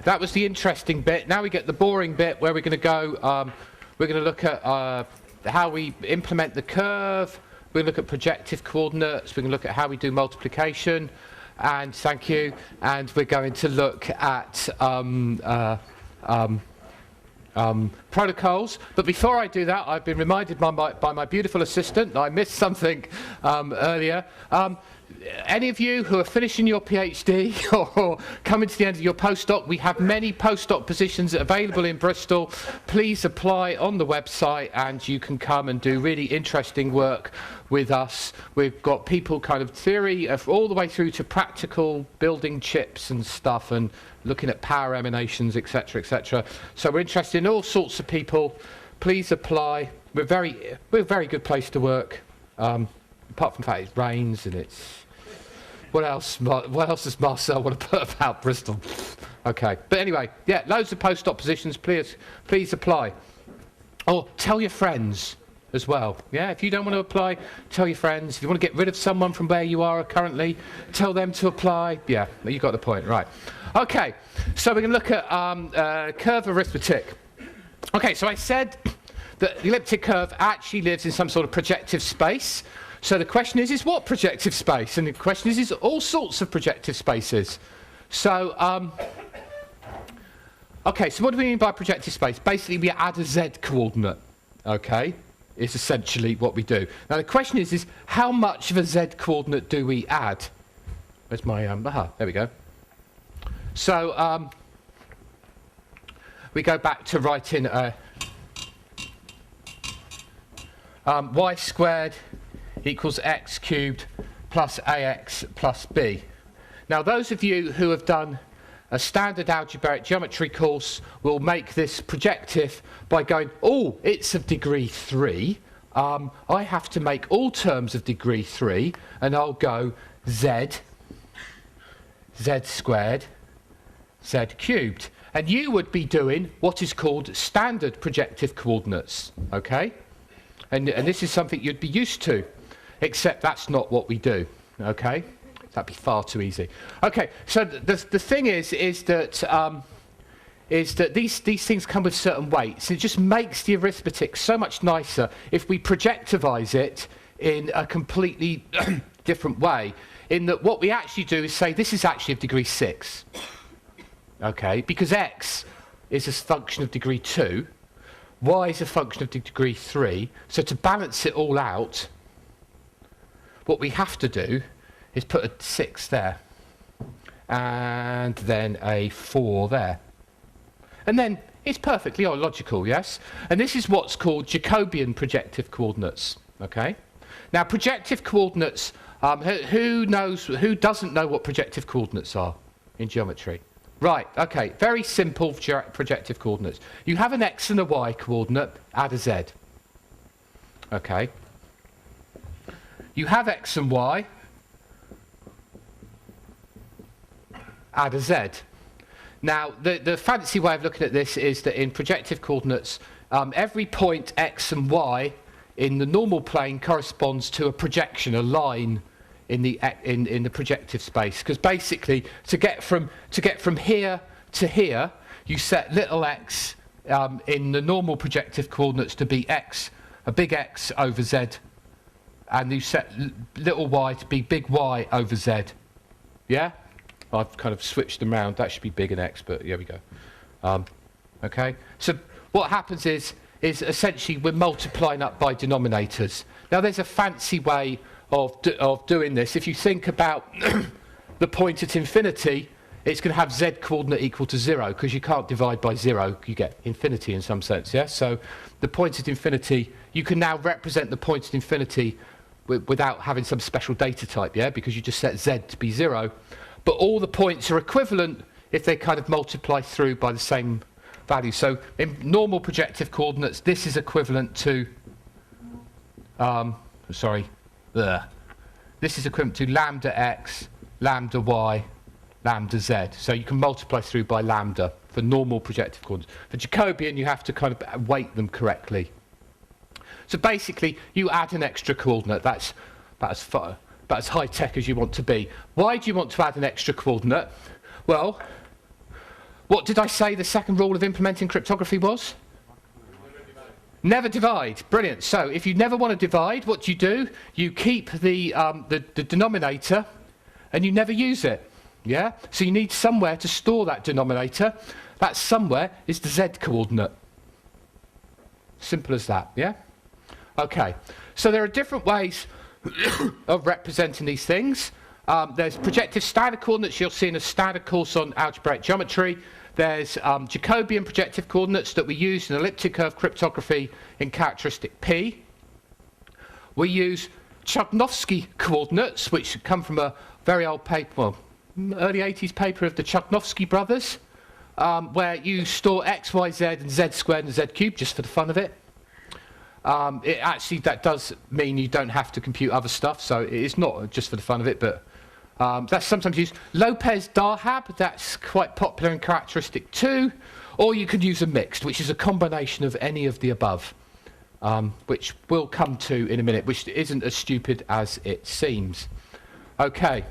that was the interesting bit. Now we get the boring bit where we're going to go, we're going to look at how we implement the curve, we're going to look at projective coordinates, we're going to look at how we do multiplication, and thank you, and we're going to look at protocols. But before I do that, I've been reminded by my beautiful assistant that I missed something earlier. Any of you who are finishing your PhD or coming to the end of your postdoc, we have many postdoc positions available in Bristol. Please apply on the website and you can come and do really interesting work with us. We've got people kind of theory all the way through to practical building chips and stuff and looking at power emanations, etc., etc. So we're interested in all sorts of people. Please apply. We're a very good place to work. Apart from the fact it rains and it's... What else does Marcel want to put about Bristol? Okay, but anyway, yeah, loads of postdoc positions. Please apply. Or tell your friends as well. Yeah, if you don't want to apply, tell your friends. If you want to get rid of someone from where you are currently, tell them to apply. Yeah, you got the point, right? Okay, so we're going to look at curve arithmetic. Okay, so I said that the elliptic curve actually lives in some sort of projective space. So the question is what projective space? And the question is all sorts of projective spaces. So, okay, so what do we mean by projective space? Basically, we add a z coordinate, okay? Is essentially what we do. Now, the question is how much of a z coordinate do we add? Where's my, there we go. So, we go back to writing y squared equals x cubed plus ax plus b. Now those of you who have done a standard algebraic geometry course will make this projective by going, oh, it's of degree 3. I have to make all terms of degree 3 and I'll go z squared, z cubed. And you would be doing what is called standard projective coordinates, okay? And this is something you'd be used to. Except that's not what we do, okay? That'd be far too easy. Okay, so the thing is that these things come with certain weights. It just makes the arithmetic so much nicer if we projectivize it in a completely different way. In that what we actually do is say this is actually of degree 6, okay? Because x is a function of degree 2, y is a function of degree 3. So to balance it all out, what we have to do is put a 6 there, and then a 4 there. And then it's perfectly logical, yes? And this is what's called Jacobian projective coordinates, okay? Now, projective coordinates, who doesn't know what projective coordinates are in geometry? Right, okay, very simple projective coordinates. You have an x and a y coordinate, add a z, okay? You have x and y, add a z. Now, the fancy way of looking at this is that in projective coordinates, every point x and y in the normal plane corresponds to a projection, a line in the projective space. Because basically, to get from here to here, you set little x in the normal projective coordinates to be x, a big X over z. And you set little y to be big Y over z. Yeah? I've kind of switched them around. That should be big and x, but here we go. Okay? So what happens is essentially we're multiplying up by denominators. Now there's a fancy way of doing this. If you think about the point at infinity, it's going to have z coordinate equal to 0, because you can't divide by 0. You get infinity in some sense, yeah? So the point at infinity, you can now represent the point at infinity without having some special data type, yeah, because you just set z to be 0. But all the points are equivalent if they kind of multiply through by the same value. So in normal projective coordinates, this is equivalent to, this is equivalent to lambda x, lambda y, lambda z. So you can multiply through by lambda for normal projective coordinates. For Jacobian, you have to kind of weight them correctly. So basically, you add an extra coordinate. That's about as high-tech as you want to be. Why do you want to add an extra coordinate? Well, What did I say the second rule of implementing cryptography was? Never divide. Brilliant. So if you never want to divide, what do? You keep the denominator and you never use it. Yeah? So you need somewhere to store that denominator. That somewhere is the z coordinate. Simple as that, yeah? Okay. So there are different ways of representing these things. There's projective standard coordinates you'll see in a standard course on algebraic geometry. There's Jacobian projective coordinates that we use in elliptic curve cryptography in characteristic P. We use Chudnovsky coordinates, which come from a very old paper, well, early 80s paper of the Chudnovsky brothers, where you store x, y, z, and z squared and z cubed just for the fun of it. That does mean you don't have to compute other stuff, so it is not just for the fun of it, but that's sometimes used. Lopez-Darhab, that's quite popular in characteristic 2, or you could use a mixed, which is a combination of any of the above, which we'll come to in a minute, which isn't as stupid as it seems. Okay.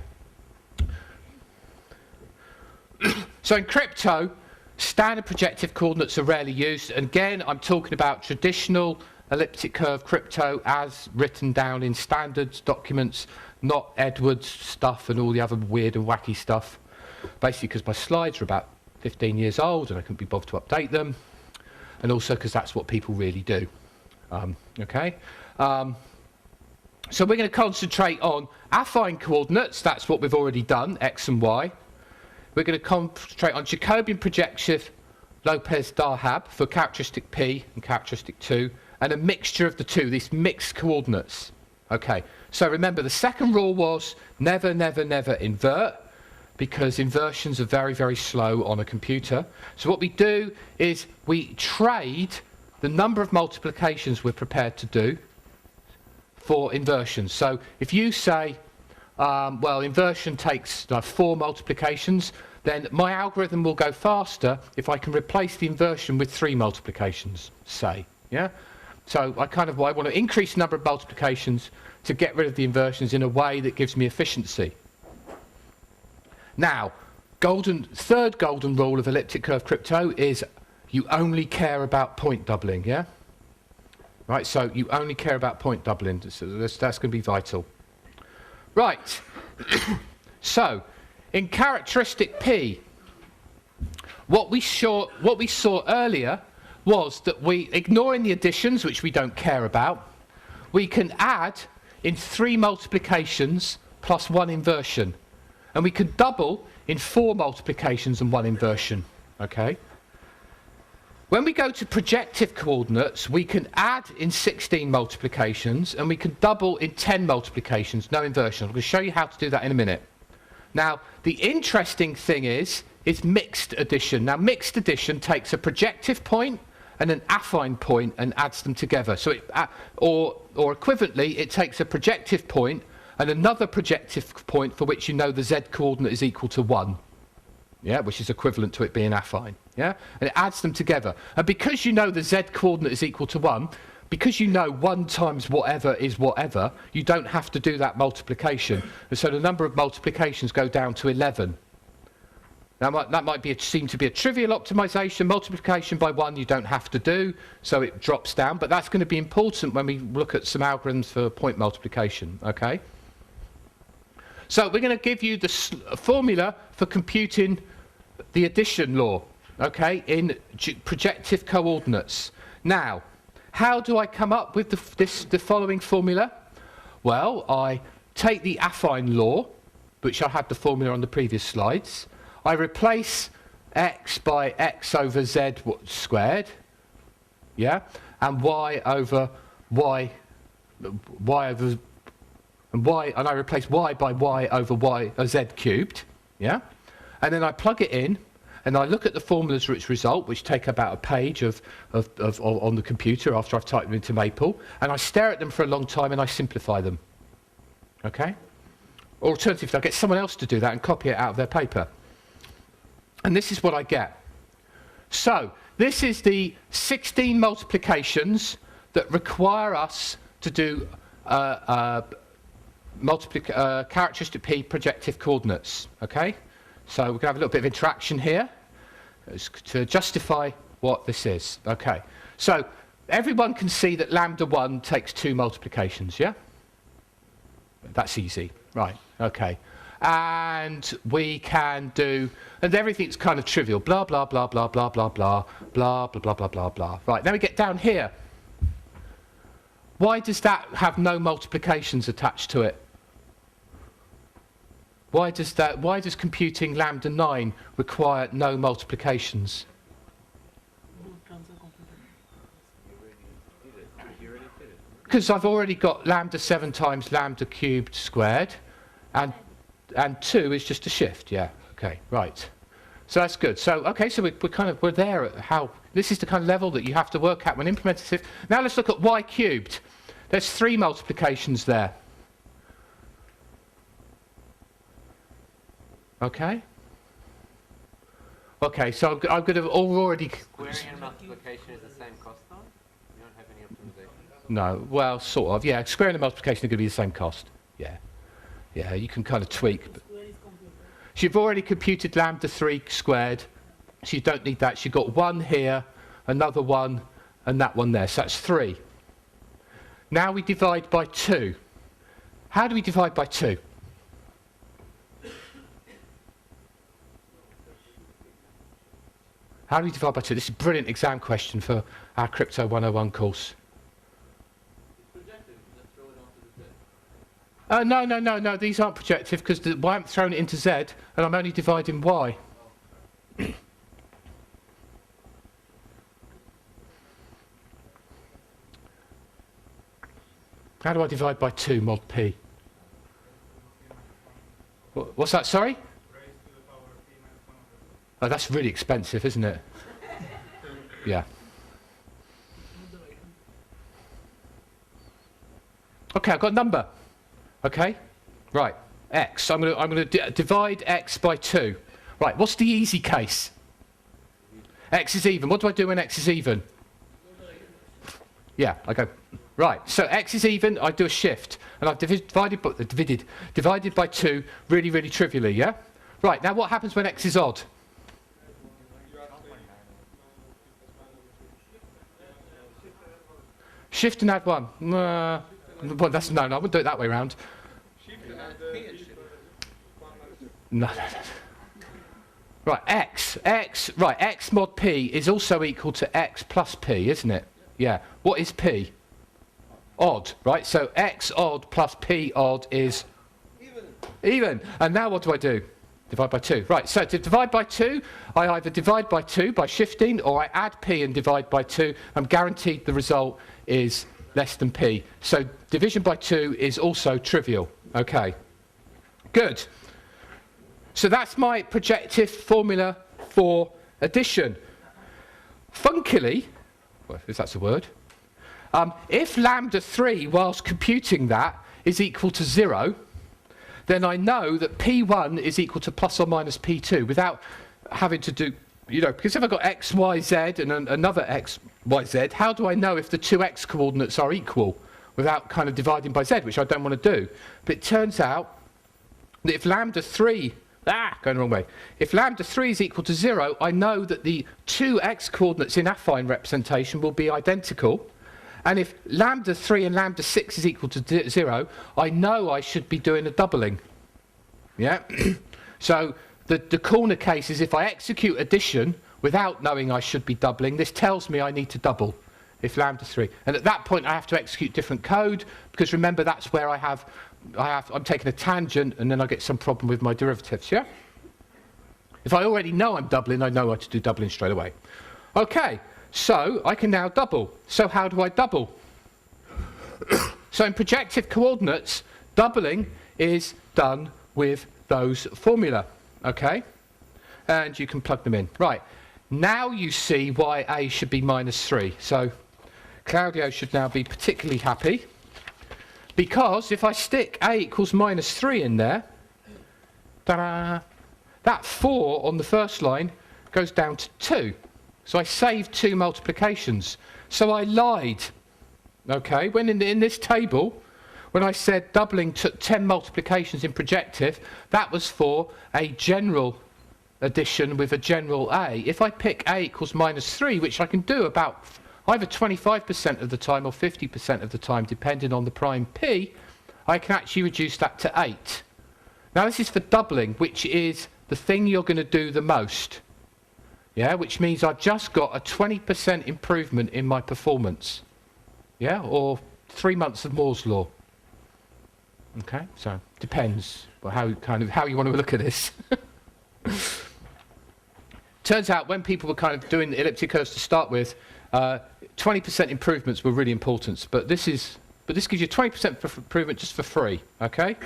So in crypto, standard projective coordinates are rarely used, and again, I'm talking about traditional elliptic curve crypto as written down in standards documents, not Edwards stuff and all the other weird and wacky stuff. Basically because my slides are about 15 years old and I couldn't be bothered to update them, and also because that's what people really do. Okay. So we're going to concentrate on affine coordinates. That's what we've already done, x and y. We're going to concentrate on Jacobian projective Lopez-Darhab for characteristic P and characteristic 2, and a mixture of the two, these mixed coordinates. Okay, so remember the second rule was never, never, never invert, because inversions are very, very slow on a computer. So what we do is we trade the number of multiplications we're prepared to do for inversions. So if you say, well, inversion takes 4 multiplications, then my algorithm will go faster if I can replace the inversion with 3 multiplications, say. Yeah? So I want to increase the number of multiplications to get rid of the inversions in a way that gives me efficiency. Now, third golden rule of elliptic curve crypto is you only care about point doubling, yeah? Right, so you only care about point doubling, so that's going to be vital. Right, so in characteristic P, what we saw earlier was that we, ignoring the additions, which we don't care about, we can add in 3 multiplications plus 1 inversion. And we can double in 4 multiplications and 1 inversion. Okay? When we go to projective coordinates, we can add in 16 multiplications and we can double in 10 multiplications, no inversion. I'm going to show you how to do that in a minute. Now, the interesting thing is mixed addition. Now, mixed addition takes a projective point and an affine point and adds them together. So or equivalently, it takes a projective point and another projective point for which you know the z coordinate is equal to 1. Yeah, which is equivalent to it being affine. Yeah? And it adds them together. And because you know the z coordinate is equal to 1, because you know 1 times whatever is whatever, you don't have to do that multiplication. And so the number of multiplications go down to 11. Now, that might seem to be a trivial optimization. Multiplication by 1 you don't have to do, so it drops down. But that's going to be important when we look at some algorithms for point multiplication. Okay? So we're going to give you the formula for computing the addition law, okay, in projective coordinates. Now, how do I come up with the following formula? Well, I take the affine law, which I had the formula on the previous slides. I replace x by x over z squared, yeah, and y over y over and I replace y by y over z cubed, yeah, and then I plug it in and I look at the formulas which result, which take about a page on the computer after I've typed them into Maple, and I stare at them for a long time and I simplify them. Okay? Or alternatively, I get someone else to do that and copy it out of their paper. And this is what I get. So, this is the 16 multiplications that require us to do characteristic P projective coordinates. Okay? So we're going to have a little bit of interaction here. to justify what this is. Okay, so everyone can see that lambda 1 takes 2 multiplications, yeah? That's easy, right, okay. And we can do, and everything's kind of trivial, blah, blah, blah, blah, blah, blah, blah, blah, blah, blah, blah, blah, blah. Right, then we get down here. Why does that have no multiplications attached to it? Why does computing lambda 9 require no multiplications? Because I've already got lambda 7 times lambda cubed squared, and 2 is just a shift, yeah, okay, right. So that's good. So, okay, so we're there at how, this is the kind of level that you have to work at when implementing this. Now let's look at y cubed. There's 3 multiplications there. Okay? Okay, so I'm going to already... Squaring and multiplication is the same cost though? You don't have any optimization? No, well, sort of, yeah. Squaring and multiplication are going to be the same cost. Yeah. Yeah, you can kind of tweak. So you've already computed lambda 3 squared, so you don't need that. So you've got 1 here, another 1, and that one there. So that's 3. Now we divide by 2. How do we divide by 2? How do we divide by 2? This is a brilliant exam question for our Crypto 101 course. No, these aren't projective because I haven't thrown it into Z and I'm only dividing Y. How do I divide by 2 mod P? What's that, sorry? Oh, that's really expensive, isn't it? Yeah. Okay, I've got a number. Okay, right, x. I'm going to divide x by 2. Right, what's the easy case? X is even. What do I do when x is even? Yeah, I go, right, so x is even, I do a shift. And I've divided by 2 really, really trivially, yeah? Right, now what happens when x is odd? Shift and add 1. Well, that's, no, I wouldn't do it that way around. No. Right, x mod p is also equal to x plus p, isn't it? Yeah. What is p? Odd, right? So x odd plus p odd is even. And now what do I do? Divide by 2. Right, so to divide by 2, I either divide by 2 by shifting, or I add p and divide by 2. I'm guaranteed the result is less than p. So division by 2 is also trivial. Okay. Good. So that's my projective formula for addition. Funkily, well, if that's a word, if lambda 3, whilst computing that, is equal to 0, then I know that P1 is equal to plus or minus P2 without having to do, you know, because if I've got x, y, z and another x, y, z, how do I know if the 2x coordinates are equal without kind of dividing by z, which I don't want to do? But it turns out that if lambda 3, going the wrong way, if lambda 3 is equal to 0, I know that the 2x coordinates in affine representation will be identical. And if lambda 3 and lambda 6 is equal to 0, I know I should be doing a doubling. Yeah? So the corner case is if I execute addition without knowing I should be doubling, this tells me I need to double if lambda 3. And at that point I have to execute different code, because remember that's where I'm taking a tangent and then I get some problem with my derivatives, yeah? If I already know I'm doubling, I know how to do doubling straight away. Okay. So I can now double. So how do I double? So in projective coordinates, doubling is done with those formula. Okay? And you can plug them in. Right. Now you see why a should be minus 3. So Claudio should now be particularly happy, because if I stick a equals minus 3 in there, ta-da, that 4 on the first line goes down to 2. So I saved 2 multiplications. So I lied. Okay, when in this table, when I said doubling took 10 multiplications in projective, that was for a general addition with a general A, if I pick A equals -3, which I can do about either 25% of the time or 50% of the time, depending on the prime P, I can actually reduce that to 8. Now this is for doubling, which is the thing you're going to do the most. Yeah, which means I've just got a 20% improvement in my performance. Yeah, or 3 months of Moore's law. Okay, so depends how you want to look at this. Turns out when people were kind of doing the elliptic curves to start with, 20% improvements were really important. But this gives you 20% improvement just for free. Okay.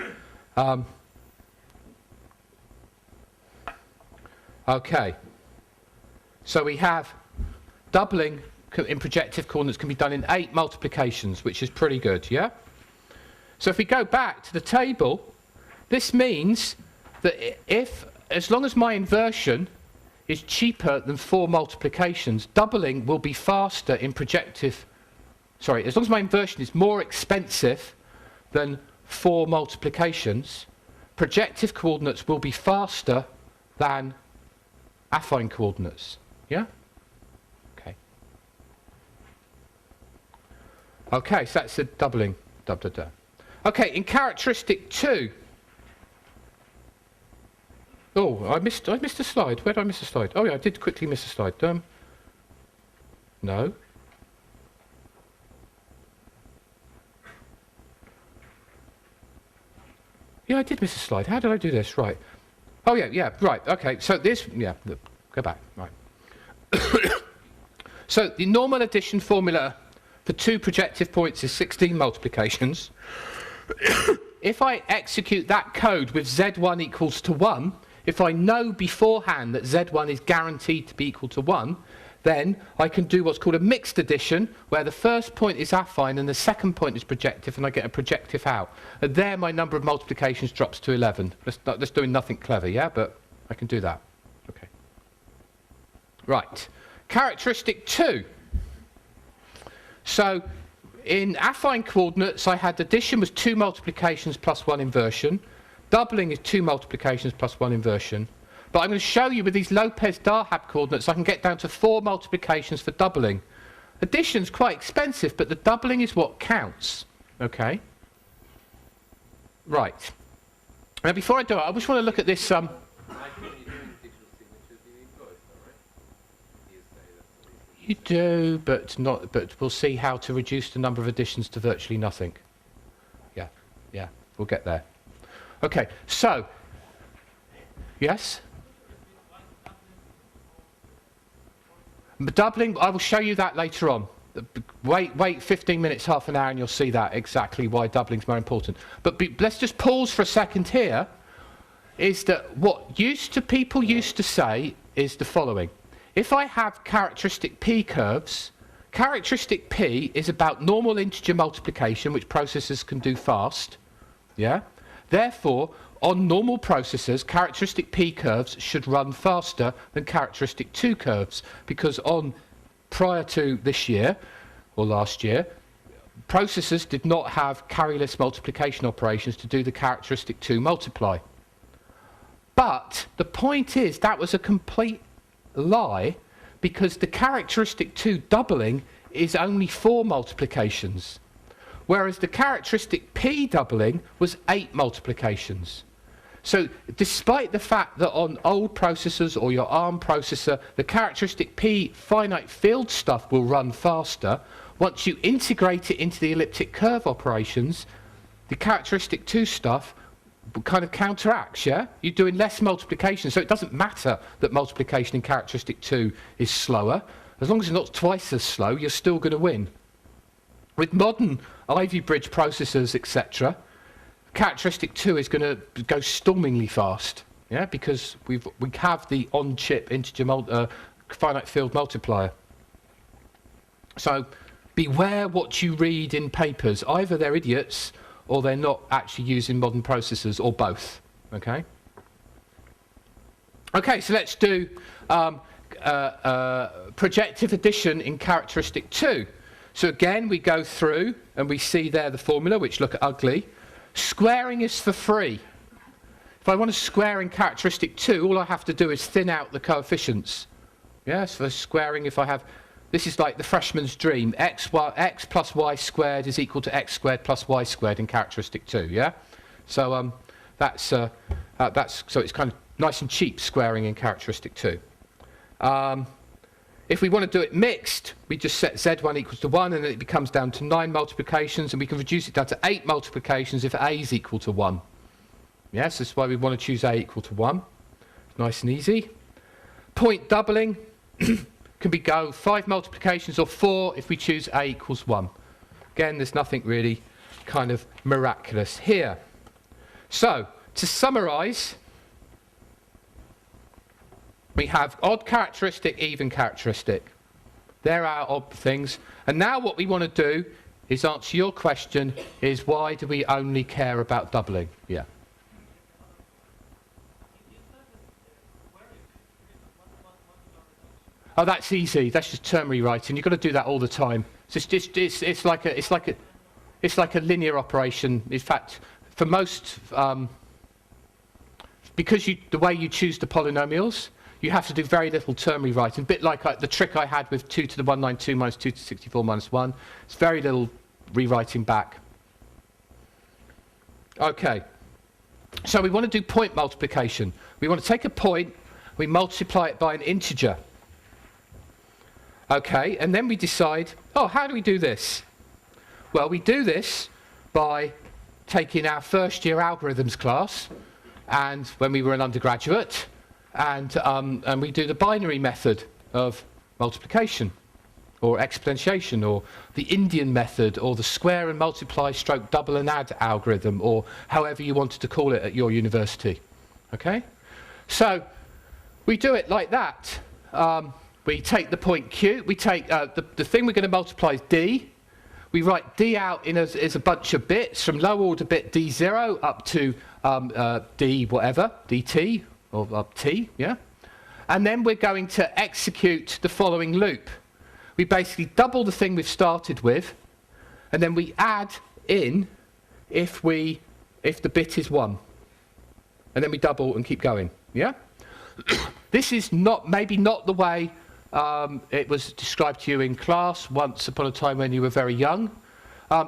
Okay. So we have doubling in projective coordinates can be done in 8 multiplications, which is pretty good. Yeah. So if we go back to the table, this means that as long as my inversion is cheaper than 4 multiplications, doubling will be faster in projective. Sorry, as long as my inversion is more expensive than 4 multiplications, projective coordinates will be faster than affine coordinates. Yeah? Okay. Okay, so that's a doubling. Okay, in characteristic 2. Oh, I missed a slide. Where did I miss a slide? Oh yeah, I did quickly miss a slide. No. Yeah, I did miss a slide. How did I do this? Right. Oh yeah, right. Okay, so this, yeah, go back. Right. So the normal addition formula for 2 projective points is 16 multiplications. If I execute that code with z1 equals to 1, if I know beforehand that z1 is guaranteed to be equal to 1, then I can do what's called a mixed addition, where the first point is affine and the second point is projective, and I get a projective out. And there my number of multiplications drops to 11. That's doing nothing clever, yeah? But I can do that. Okay. Right. Characteristic 2. So in affine coordinates, I had addition was 2 multiplications plus 1 inversion. Doubling is 2 multiplications plus 1 inversion. But I'm going to show you with these Lopez-Darhab coordinates, I can get down to 4 multiplications for doubling. Addition's quite expensive, but the doubling is what counts. Okay? Right. Now, before I do it, I just want to look at this. You do, but we'll see how to reduce the number of additions to virtually nothing. Yeah, we'll get there. Okay, so, yes? Doubling, I will show you that later on. Wait 15 minutes, half an hour, and you'll see that exactly why doubling is more important. But let's just pause for a second here, is that what people used to say is the following. If I have characteristic P curves, characteristic P is about normal integer multiplication, which processors can do fast. Yeah? Therefore, on normal processors, characteristic P curves should run faster than characteristic 2 curves, because prior to this year, or last year, processors did not have carryless multiplication operations to do the characteristic 2 multiply. But the point is, that was a complete lie, because the characteristic 2 doubling is only 4 multiplications, whereas the characteristic P doubling was 8 multiplications. So despite the fact that on old processors or your ARM processor, the characteristic P finite field stuff will run faster, once you integrate it into the elliptic curve operations, the characteristic 2 stuff kind of counteracts, yeah? You're doing less multiplication, so it doesn't matter that multiplication in characteristic 2 is slower. As long as it's not twice as slow, you're still going to win. With modern Ivy Bridge processors, etc., characteristic 2 is going to go stormingly fast, yeah? Because we have the on-chip integer finite field multiplier. So beware what you read in papers. Either they're idiots, or they're not actually using modern processors, or both. Okay? Okay, so let's do projective addition in characteristic 2. So again, we go through and we see there the formula, which look ugly. Squaring is for free. If I want to square in characteristic 2, all I have to do is thin out the coefficients. Yeah, so for squaring, if I have, this is like the freshman's dream, x plus y squared is equal to x squared plus y squared in characteristic 2, yeah? So so it's kind of nice and cheap squaring in characteristic 2. If we want to do it mixed, we just set z1 equals to 1, and then it becomes down to 9 multiplications, and we can reduce it down to 8 multiplications if a is equal to 1. Yes, that's why we want to choose a equal to 1. Nice and easy. Point doubling can be go 5 multiplications or 4 if we choose a equals 1. Again, there's nothing really kind of miraculous here. So, to summarize, we have odd characteristic, even characteristic. There are odd things. And now what we want to do is answer your question, is why do we only care about doubling? Yeah. Oh, that's easy. That's just term rewriting. You've got to do that all the time. It's like a linear operation. In fact, for most, because the way you choose the polynomials, you have to do very little term rewriting. A bit like the trick I had with 2 to the 192 minus 2 to the 64 minus 1. It's very little rewriting back. Okay. So we want to do point multiplication. We want to take a point, we multiply it by an integer. Okay, and then we decide, oh, how do we do this? Well, we do this by taking our first year algorithms class, and when we were an undergraduate, and we do the binary method of multiplication, or exponentiation, or the Indian method, or the square and multiply stroke double and add algorithm, or however you wanted to call it at your university. Okay? So, we do it like that. We take the point Q, we take the thing we're going to multiply is D. We write D out as a bunch of bits from low order bit D0 up to D whatever, DT, or up T, yeah? And then we're going to execute the following loop. We basically double the thing we've started with, and then we add in if the bit is 1. And then we double and keep going, yeah? This is maybe not the way it was described to you in class once upon a time when you were very young.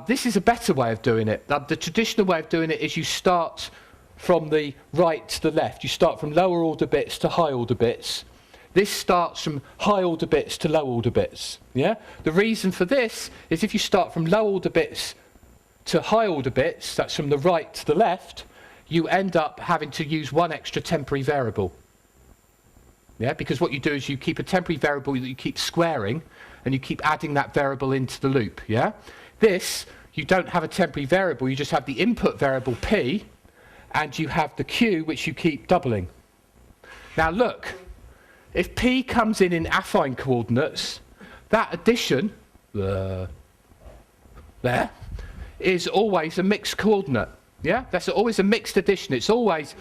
This is a better way of doing it. The traditional way of doing it is you start from the right to the left. You start from lower order bits to high order bits. This starts from high order bits to low order bits. Yeah? The reason for this is if you start from low order bits to high order bits, that's from the right to the left, you end up having to use one extra temporary variable. Yeah, because what you do is you keep a temporary variable that you keep squaring, and you keep adding that variable into the loop, yeah? This, you don't have a temporary variable, you just have the input variable p, and you have the q, which you keep doubling. Now look, if p comes in affine coordinates, that addition, there, is always a mixed coordinate, yeah? That's always a mixed addition. It's always,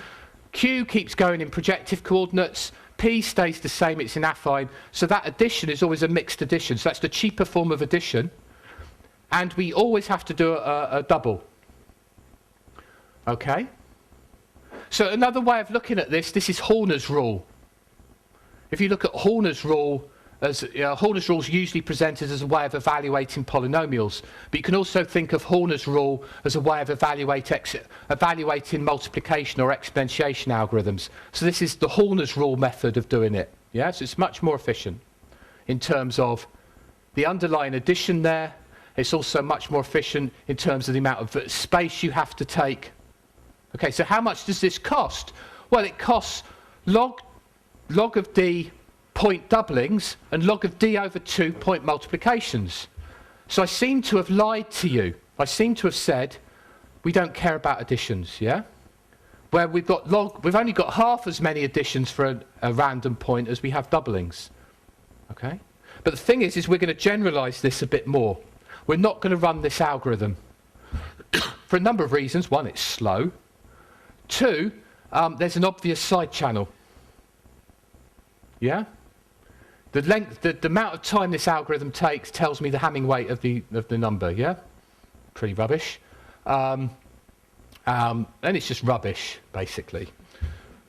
q keeps going in projective coordinates, p stays the same, it's in affine, so that addition is always a mixed addition. So that's the cheaper form of addition, and we always have to do a double. Okay? So another way of looking at this is Horner's rule. If you look at Horner's rule, Horner's rule is usually presented as a way of evaluating polynomials, but you can also think of Horner's rule as a way of evaluating multiplication or exponentiation algorithms. So this is the Horner's rule method of doing it. Yeah? So it's much more efficient in terms of the underlying addition there. It's also much more efficient in terms of the amount of space you have to take. Okay, so how much does this cost? Well, it costs log of d point doublings and log of d over 2 point multiplications. So I seem to have lied to you. I seem to have said we don't care about additions, yeah? Where we've only got half as many additions for a random point as we have doublings. Okay? But the thing is we're going to generalize this a bit more. We're not going to run this algorithm for a number of reasons. One, it's slow. Two, there's an obvious side channel. Yeah? The amount of time this algorithm takes tells me the Hamming weight of the number, yeah? Pretty rubbish. And it's just rubbish, basically.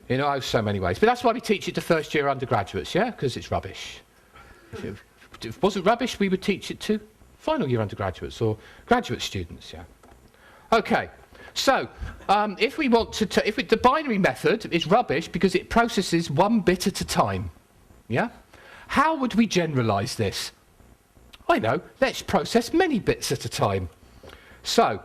in oh so many ways. But that's why we teach it to first-year undergraduates, yeah? Because it's rubbish. If it wasn't rubbish, we would teach it to final-year undergraduates or graduate students, yeah? Okay, so if we want to, the binary method is rubbish because it processes one bit at a time, yeah? How would we generalise this? I know, let's process many bits at a time. So,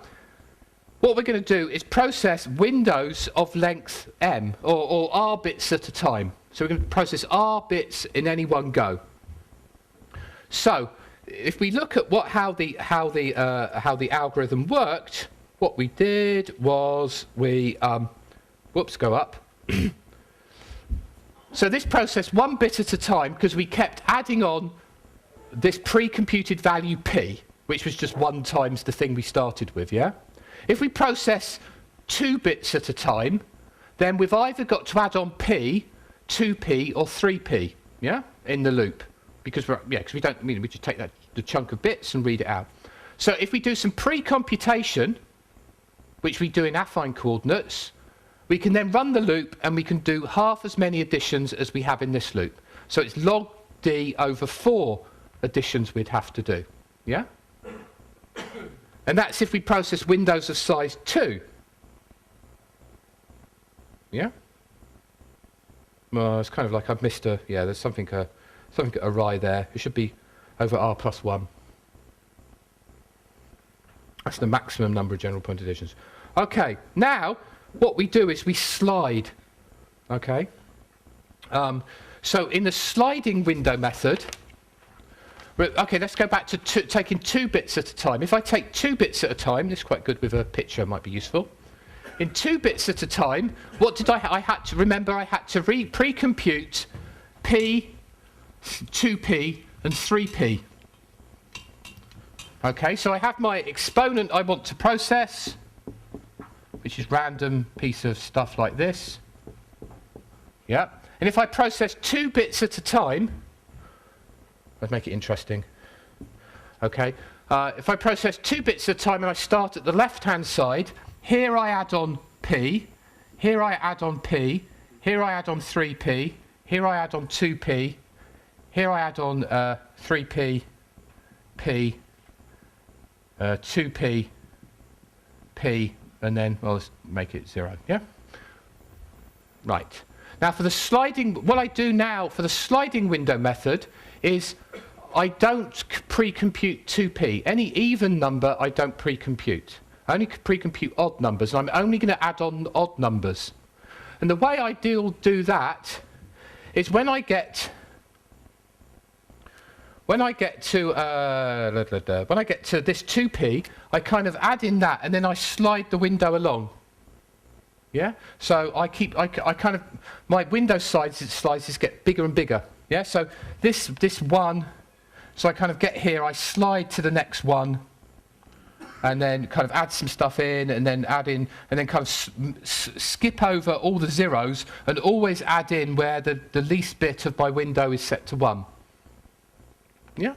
what we're going to do is process windows of length m, or r bits at a time. So we're going to process r bits in any one go. So, if we look at how the algorithm worked, what we did was we, whoops, go up. So this processed one bit at a time because we kept adding on this pre-computed value p, which was just 1 times the thing we started with, yeah? If we process 2 bits at a time, then we've either got to add on p, 2p, or 3p, yeah, in the loop, because we don't, we just take the chunk of bits and read it out. So if we do some pre-computation, which we do in affine coordinates, we can then run the loop and we can do half as many additions as we have in this loop. So it's log d over 4 additions we'd have to do, yeah? And that's if we process windows of size 2. Yeah? Well, it's kind of like I've missed there's something awry there. It should be over r plus 1. That's the maximum number of general point additions. Okay, now what we do is we slide. Okay? So in the sliding window method, okay, let's go back to taking 2 bits at a time. If I take 2 bits at a time, this is quite good with a picture, might be useful. In 2 bits at a time, what did I had to remember? I had to pre-compute p, 2p, and 3p. Okay, so I have my exponent I want to process, which is random piece of stuff like this. Yeah, and if I process 2 bits at a time, let's make it interesting. Okay, if I process 2 bits at a time and I start at the left-hand side, here I add on p, here I add on p, here I add on 3p, here I add on 2p, here I add on 3p, p, 2p, p, and then, well, let's make it 0, yeah? Right. Now for the sliding, what I do now for the sliding window method is I don't pre-compute 2p. Any even number I don't pre-compute. I only pre-compute odd numbers, and I'm only going to add on odd numbers. And the way I do that is when I get to this 2p, I kind of add in that, and then I slide the window along. Yeah. So I kind of my window slices get bigger and bigger. Yeah. So this one, so I kind of get here, I slide to the next one, and then kind of add some stuff in, and then add in, and then kind of skip over all the zeros, and always add in where the least bit of my window is set to 1. Yeah?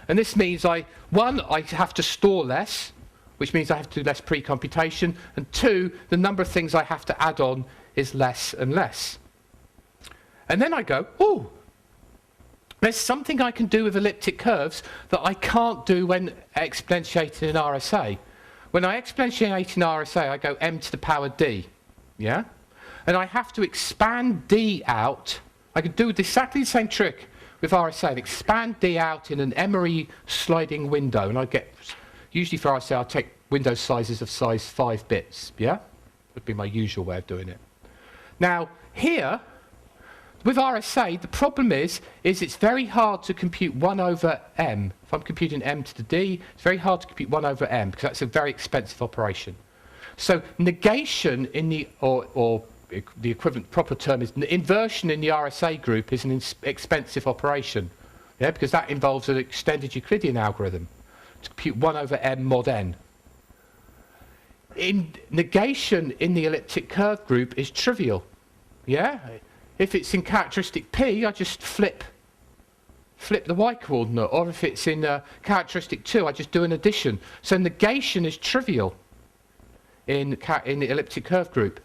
And this means I have to store less, which means I have to do less pre-computation, and 2, the number of things I have to add on is less and less. And then I go, oh, there's something I can do with elliptic curves that I can't do when exponentiating in RSA. When I exponentiate in RSA, I go m to the power d, yeah? And I have to expand d out. I can do exactly the same trick with RSA, and expand d out in an emery sliding window, and I get, usually for RSA, I'll take window sizes of size 5 bits, yeah? Would be my usual way of doing it. Now, here, with RSA, the problem is it's very hard to compute 1 over m. If I'm computing m to the d, it's very hard to compute 1 over m, because that's a very expensive operation. So negation in the, or the equivalent proper term is inversion in the RSA group is an expensive operation, yeah, because that involves an extended Euclidean algorithm to compute 1 over m mod n. In negation in the elliptic curve group is trivial, yeah. If it's in characteristic p, I just flip the y coordinate, or if it's in characteristic 2, I just do an addition. So negation is trivial in the elliptic curve group.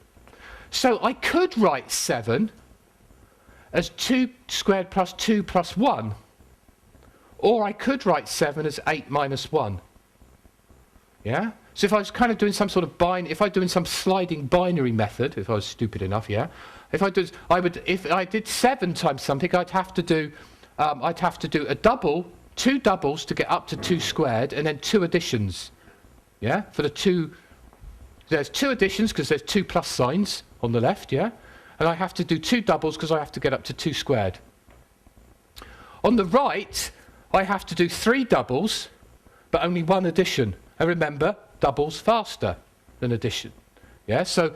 So I could write 7 as 2 squared plus 2 plus 1. Or I could write 7 as 8 minus 1. Yeah? So if I was kind of doing some sort of if I was doing some sliding binary method, if I was stupid enough, yeah? If I did 7 times something, I'd have to do a double, 2 doubles to get up to 2 squared, and then 2 additions. Yeah? For the 2, there's 2 additions because there's 2 plus signs on the left, yeah? And I have to do 2 doubles because I have to get up to 2 squared. On the right, I have to do 3 doubles, but only 1 addition. And remember, doubles faster than addition. Yeah, so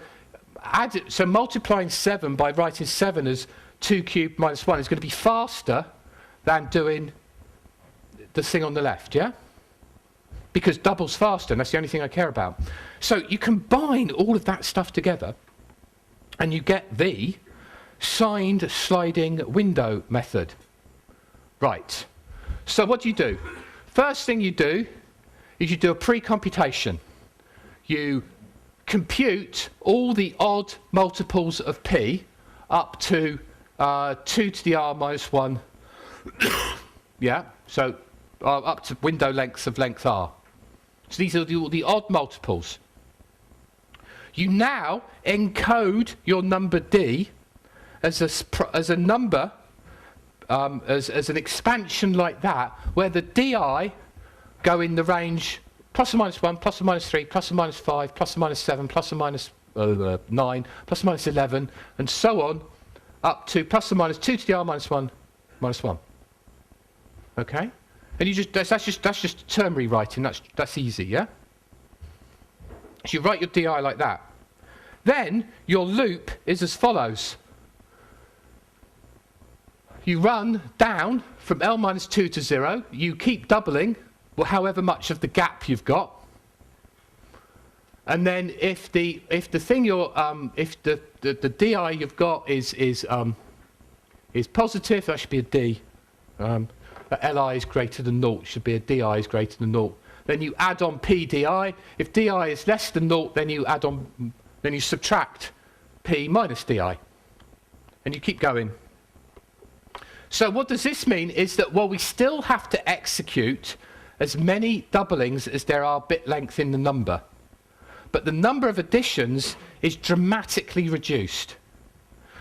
multiplying 7 by writing 7 as 2 cubed minus 1 is going to be faster than doing the thing on the left, yeah? Because doubles faster, and that's the only thing I care about. So you combine all of that stuff together, and you get the signed sliding window method. Right. So what do? First thing you do is you do a pre-computation. You compute all the odd multiples of p up to 2 to the r minus 1. Yeah, so up to window lengths of length r. So these are the odd multiples. You now encode your number d as a number, as an expansion like that, where the di go in the range plus or minus 1, plus or minus 3, plus or minus 5, plus or minus 7, plus or minus 9, plus or minus 11, and so on, up to plus or minus 2 to the r minus 1, minus 1. Okay? And that's just ternary writing, that's easy, yeah? So you write your di like that. Then your loop is as follows. You run down from L minus 2 to 0, you keep doubling, well, however much of the gap you've got. And then if the thing if the di you've got is positive, that should be a d. Li is greater than 0, should be a di is greater than 0. Then you add on p di. If di is less than 0, then you subtract p minus di. And you keep going. So what does this mean is that, well, we still have to execute as many doublings as there are bit length in the number. But the number of additions is dramatically reduced.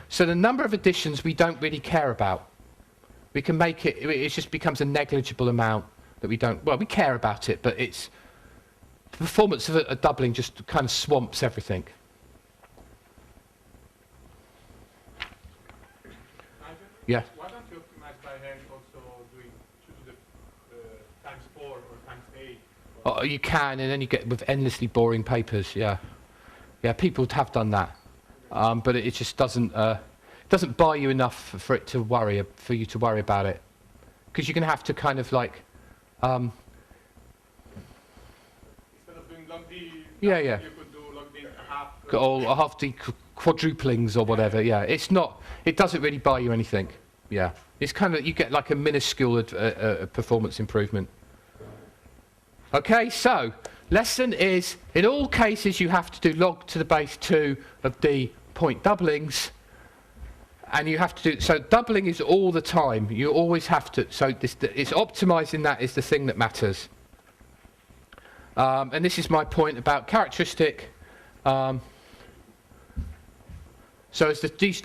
So the number of additions we don't really care about. We can make it just becomes a negligible amount that we don't, well, we care about it, but the performance of a doubling just kind of swamps everything. Nigel? Yeah. Why don't you optimize by hand also doing 2 to the times 4 or times 8? Oh, you can, and then you get with endlessly boring papers, yeah. Yeah, people have done that. But it just doesn't buy you enough for you to worry about it. Because you're going to have to kind of like... Instead of doing log D, yeah. you could do log D half. Or half the quadruplings or whatever, yeah. It doesn't really buy you anything, yeah. It's kind of, you get like a minuscule performance improvement. Okay, so, lesson is, in all cases you have to do log to the base 2 of d point doublings, and you have to do, so doubling is all the time, you always have to, so it's optimizing that is the thing that matters. And this is my point about characteristic. So as these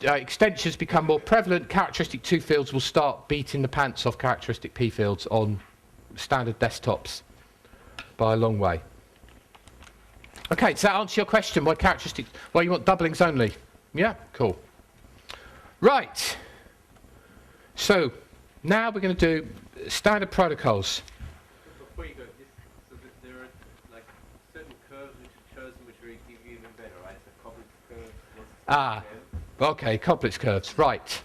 extensions become more prevalent, characteristic 2 fields will start beating the pants off characteristic p fields on standard desktops by a long way. Okay, does that answer your question? Why you want doublings only? Yeah, cool. Right. So now we're going to do standard protocols. Before you go, so there are like certain curves which are chosen which will give you even better, right? So Coblett's curves. Okay, Coblett's curves, right.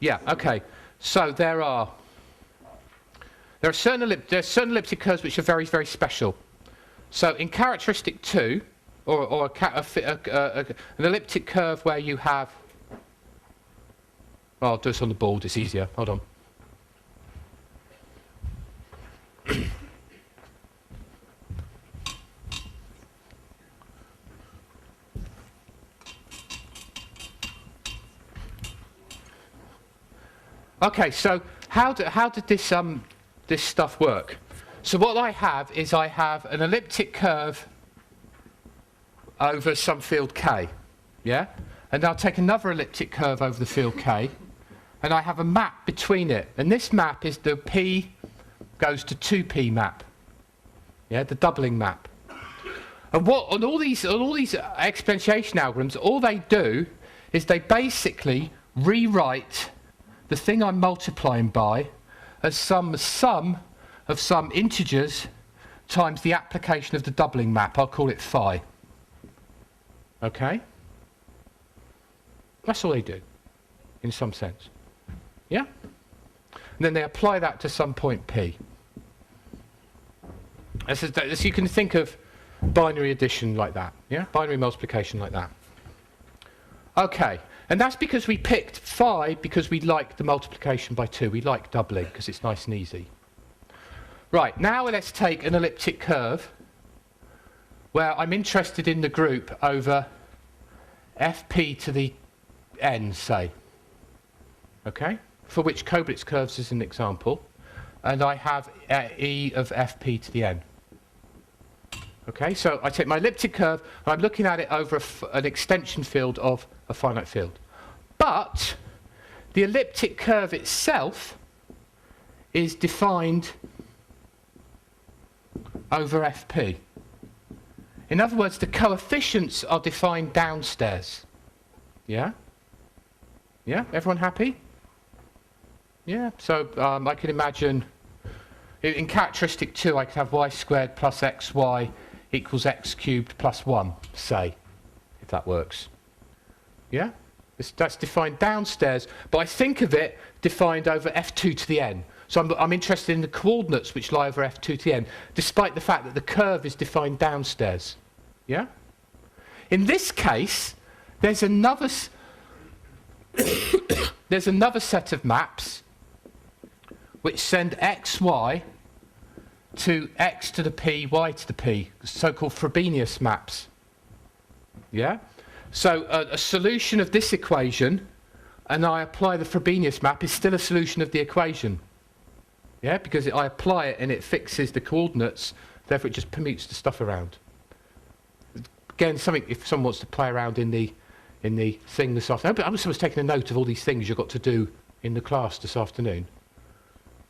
Yeah, okay. So there are certain elliptic curves which are very, very special. So in characteristic 2, or an elliptic curve where you have... Well, I'll do this on the board, it's easier. Hold on. Okay, so how did this this stuff work? So what I have is I have an elliptic curve over some field K, yeah? And I'll take another elliptic curve over the field K, and I have a map between it. And this map is the P goes to 2P map, yeah, the doubling map. And what on all these exponentiation algorithms, all they do is they basically rewrite the thing I'm multiplying by as some sum of some integers times the application of the doubling map. I'll call it phi. Okay? That's all they do, in some sense. Yeah? And then they apply that to some point P. So you can think of binary addition like that. Yeah? Binary multiplication like that. Okay. And that's because we picked phi because we like the multiplication by 2. We like doubling because it's nice and easy. Right, now let's take an elliptic curve where I'm interested in the group over fp to the n, say. Okay? For which Koblitz curves is an example. And I have e of fp to the n. Okay, so I take my elliptic curve and I'm looking at it over an extension field of a finite field. But the elliptic curve itself is defined over fp. In other words, the coefficients are defined downstairs. Yeah? Yeah? Everyone happy? Yeah? So I can imagine in characteristic 2 I could have y squared plus xy equals x cubed plus 1, say, if that works. Yeah? That's defined downstairs, but I think of it defined over f2 to the n. So I'm interested in the coordinates which lie over f2 to the n, despite the fact that the curve is defined downstairs. Yeah? In this case, there's another there's another set of maps which send xy to x to the p, y to the p, so-called Frobenius maps. Yeah? So a solution of this equation, and I apply the Frobenius map, is still a solution of the equation. Yeah? Because I apply it and it fixes the coordinates, therefore it just permutes the stuff around. Again, something if someone wants to play around in the thing this afternoon. I'm just taking a note of all these things you've got to do in the class this afternoon.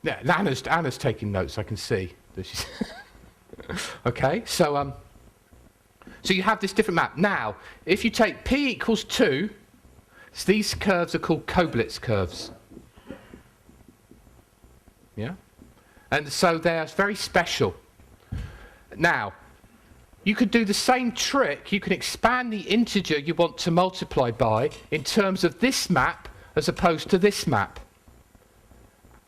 Yeah, Anna's taking notes, I can see. Okay, so you have this different map. Now, if you take p equals 2, so these curves are called Koblitz curves. Yeah? And so they're very special. Now, you could do the same trick. You can expand the integer you want to multiply by in terms of this map as opposed to this map.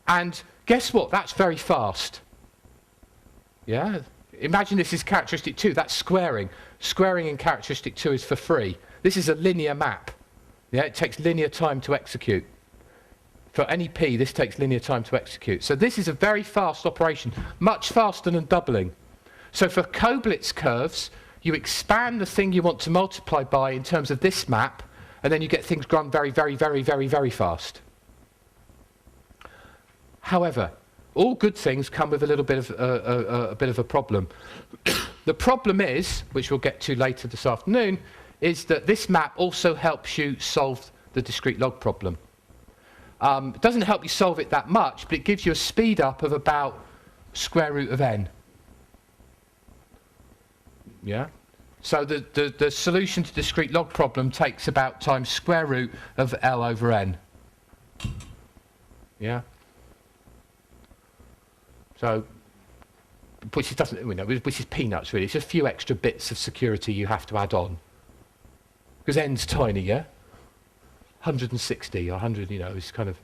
And guess what? That's very fast. Yeah? Imagine this is characteristic 2. That's squaring. Squaring in characteristic 2 is for free. This is a linear map. Yeah? It takes linear time to execute. For any p, this takes linear time to execute. So this is a very fast operation, much faster than doubling. So for Koblitz curves, you expand the thing you want to multiply by in terms of this map, and then you get things run very, very, very, very, very fast. However, all good things come with a little bit of a problem. The problem is, which we'll get to later this afternoon, is that this map also helps you solve the discrete log problem. It doesn't help you solve it that much, but it gives you a speed up of about square root of n. Yeah? So the solution to the discrete log problem takes about times square root of L over n. Yeah? So, which is peanuts really. It's just a few extra bits of security you have to add on. Because n's tiny, yeah? 160 or 100, is kind of...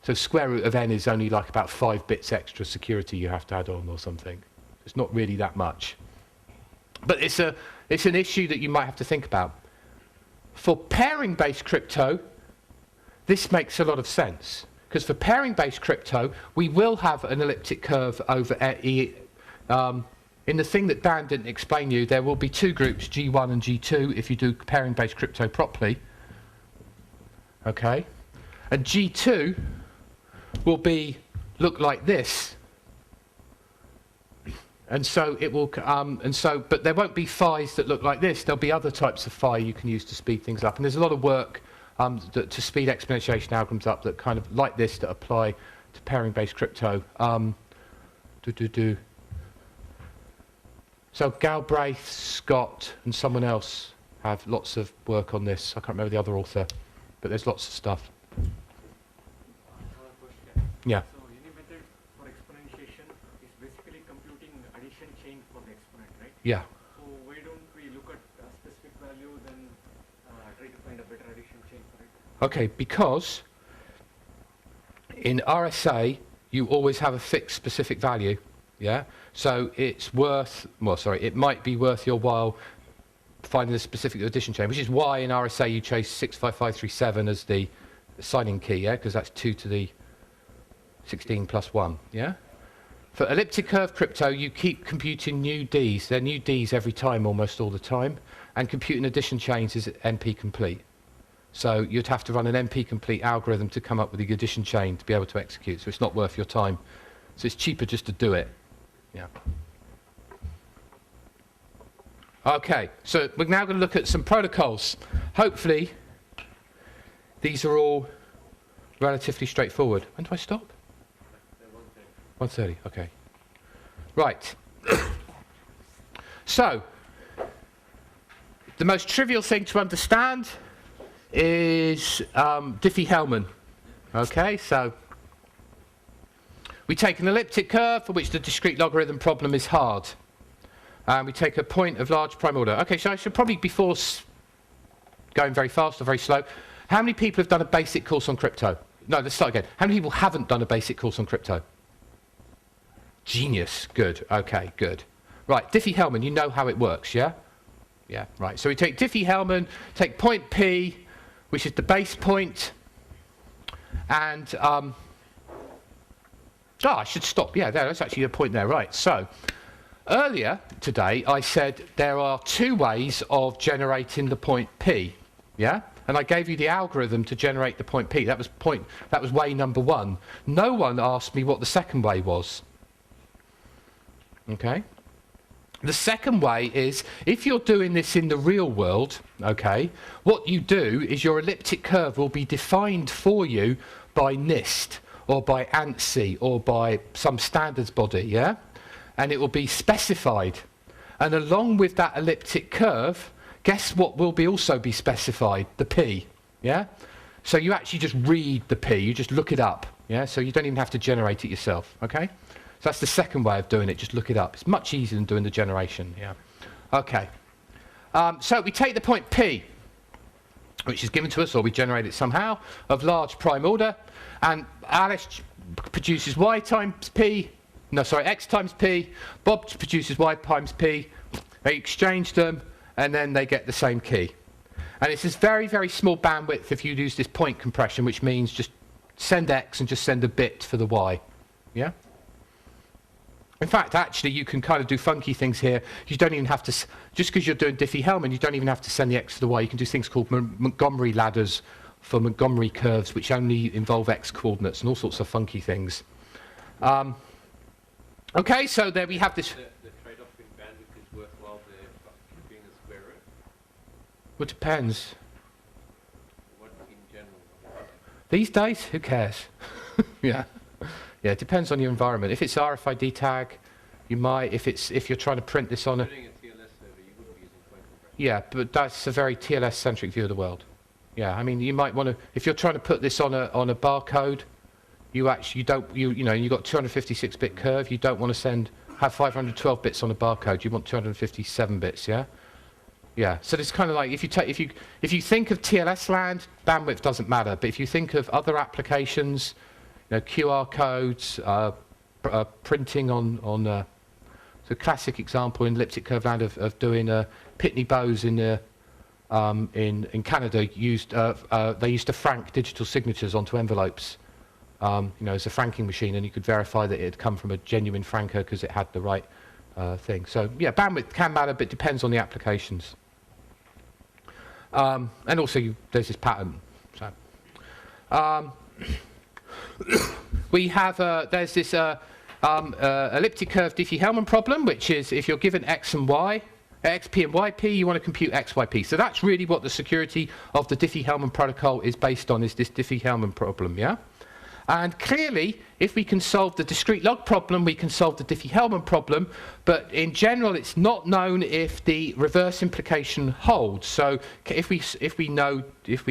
So square root of n is only like about 5 bits extra security you have to add on or something. It's not really that much. But it's an issue that you might have to think about. For pairing-based crypto, this makes a lot of sense. Because for pairing-based crypto, we will have an elliptic curve over E. In the thing that Dan didn't explain to you, there will be two groups, G1 and G2, if you do pairing-based crypto properly. Okay? And G2 will look like this. And so it will, but there won't be phis that look like this. There'll be other types of phi you can use to speed things up. And there's a lot of work to speed exponentiation algorithms up that kind of like this that apply to pairing-based crypto. So Galbraith, Scott, and someone else have lots of work on this. I can't remember the other author, but there's lots of stuff. Another question. Yeah. So any method for exponentiation is basically computing addition chain for the exponent, right? Yeah. So why don't we look at a specific value, then try to find a better addition chain for it? Okay, because in RSA, you always have a fixed specific value, yeah? So it's worth, well, sorry, it might be worth your while finding a specific addition chain, which is why in RSA you chose 65537 as the signing key, yeah? Because that's 2 to the 16 plus 1, yeah? For elliptic curve crypto, you keep computing new Ds. They're new Ds every time, almost all the time. And computing addition chains is NP complete. So you'd have to run an NP complete algorithm to come up with the addition chain to be able to execute. So it's not worth your time. So it's cheaper just to do it. Yeah. Okay, so we're now going to look at some protocols. Hopefully, these are all relatively straightforward. When do I stop? 1:30, okay. Right. So, the most trivial thing to understand is Diffie-Hellman. Okay, so we take an elliptic curve for which the discrete logarithm problem is hard. And we take a point of large prime order. Okay, so I should probably, before going very fast or very slow, how many people have done a basic course on crypto? No, let's start again. How many people haven't done a basic course on crypto? Genius, good, okay, good. Right, Diffie-Hellman, you know how it works, yeah? Yeah, right, so we take Diffie-Hellman, take point P, which is the base point, and, I should stop, yeah, that's actually a point there, right. So, earlier today, I said there are two ways of generating the point P, yeah? And I gave you the algorithm to generate the point P. That was way number one. No one asked me what the second way was. Okay? The second way is, if you're doing this in the real world, okay, what you do is your elliptic curve will be defined for you by NIST, or by ANSI, or by some standards body, yeah? And it will be specified. And along with that elliptic curve, guess what will also be specified? The P, yeah? So you actually just read the P, you just look it up, yeah? So you don't even have to generate it yourself, okay? So that's the second way of doing it, just look it up. It's much easier than doing the generation, yeah? Okay. So we take the point P, which is given to us, or we generate it somehow, of large prime order, and Alice produces y times P, no, sorry, x times P, Bob produces y times P, they exchange them, and then they get the same key. And it's this very, very small bandwidth if you use this point compression, which means just send x and just send a bit for the y. Yeah? In fact, actually, you can kind of do funky things here. You don't even have to, just because you're doing Diffie-Hellman, you don't even have to send the x to the y. You can do things called Montgomery ladders for Montgomery curves, which only involve x coordinates and all sorts of funky things. Okay, so there we have this. The trade-off in bandwidth is worthwhile there for keeping a square root? Well, it depends. What in general? These days, who cares? Yeah. Yeah, it depends on your environment. If it's RFID tag, you might. If you're trying to print this on a. Doing a TLS server, you wouldn't be using point compression. Yeah, but that's a very TLS-centric view of the world. Yeah, I mean, you might want to. If you're trying to put this on a barcode, you actually you've got 256-bit curve. You don't want to have 512 bits on a barcode. You want 257 bits. Yeah. Yeah. So it's kind of like if you think of TLS land, bandwidth doesn't matter. But if you think of other applications, QR codes, printing on so a classic example in elliptic curve land of doing Pitney Bowes in Canada they used to frank digital signatures onto envelopes, as a franking machine, and you could verify that it had come from a genuine franker because it had the right thing. So yeah, bandwidth can matter, but it depends on the applications. And also there's this pattern. So. we have there's this elliptic curve Diffie-Hellman problem, which is if you're given x and y, xp and yp, you want to compute xyp. So that's really what the security of the Diffie-Hellman protocol is based on, is this Diffie-Hellman problem, yeah? And clearly, if we can solve the discrete log problem, we can solve the Diffie-Hellman problem, but in general, it's not known if the reverse implication holds. So if we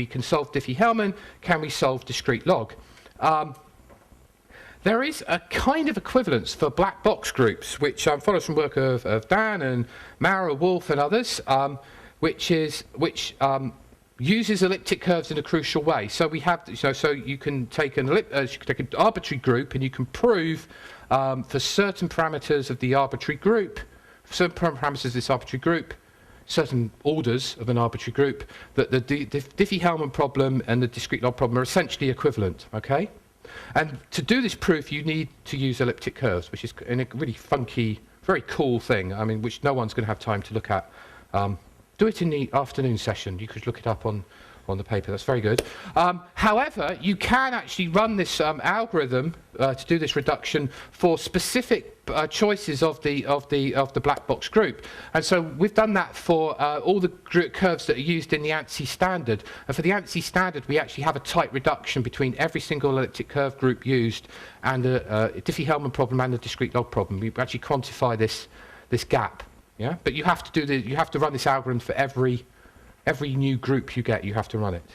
can solve Diffie-Hellman, can we solve discrete log? There is a kind of equivalence for black box groups, which follows from work of Dan and Maurer, Wolf, and others, which uses elliptic curves in a crucial way. So we have, so you can take an arbitrary group, and you can prove for certain parameters of the arbitrary group, certain orders of an arbitrary group, that the Diffie-Hellman problem and the discrete log problem are essentially equivalent. Okay. And to do this proof, you need to use elliptic curves, which is a really funky, very cool thing, I mean, which no one's going to have time to look at. Do it in the afternoon session. You could look it up on the paper. That's very good. However, you can actually run this algorithm to do this reduction for specific choices of the black box group. And so we've done that for all the curves that are used in the ANSI standard. And for the ANSI standard, we actually have a tight reduction between every single elliptic curve group used and the Diffie-Hellman problem and the discrete log problem. We actually quantify this gap. Yeah, but you have to run this algorithm for every new group you get. You have to run it.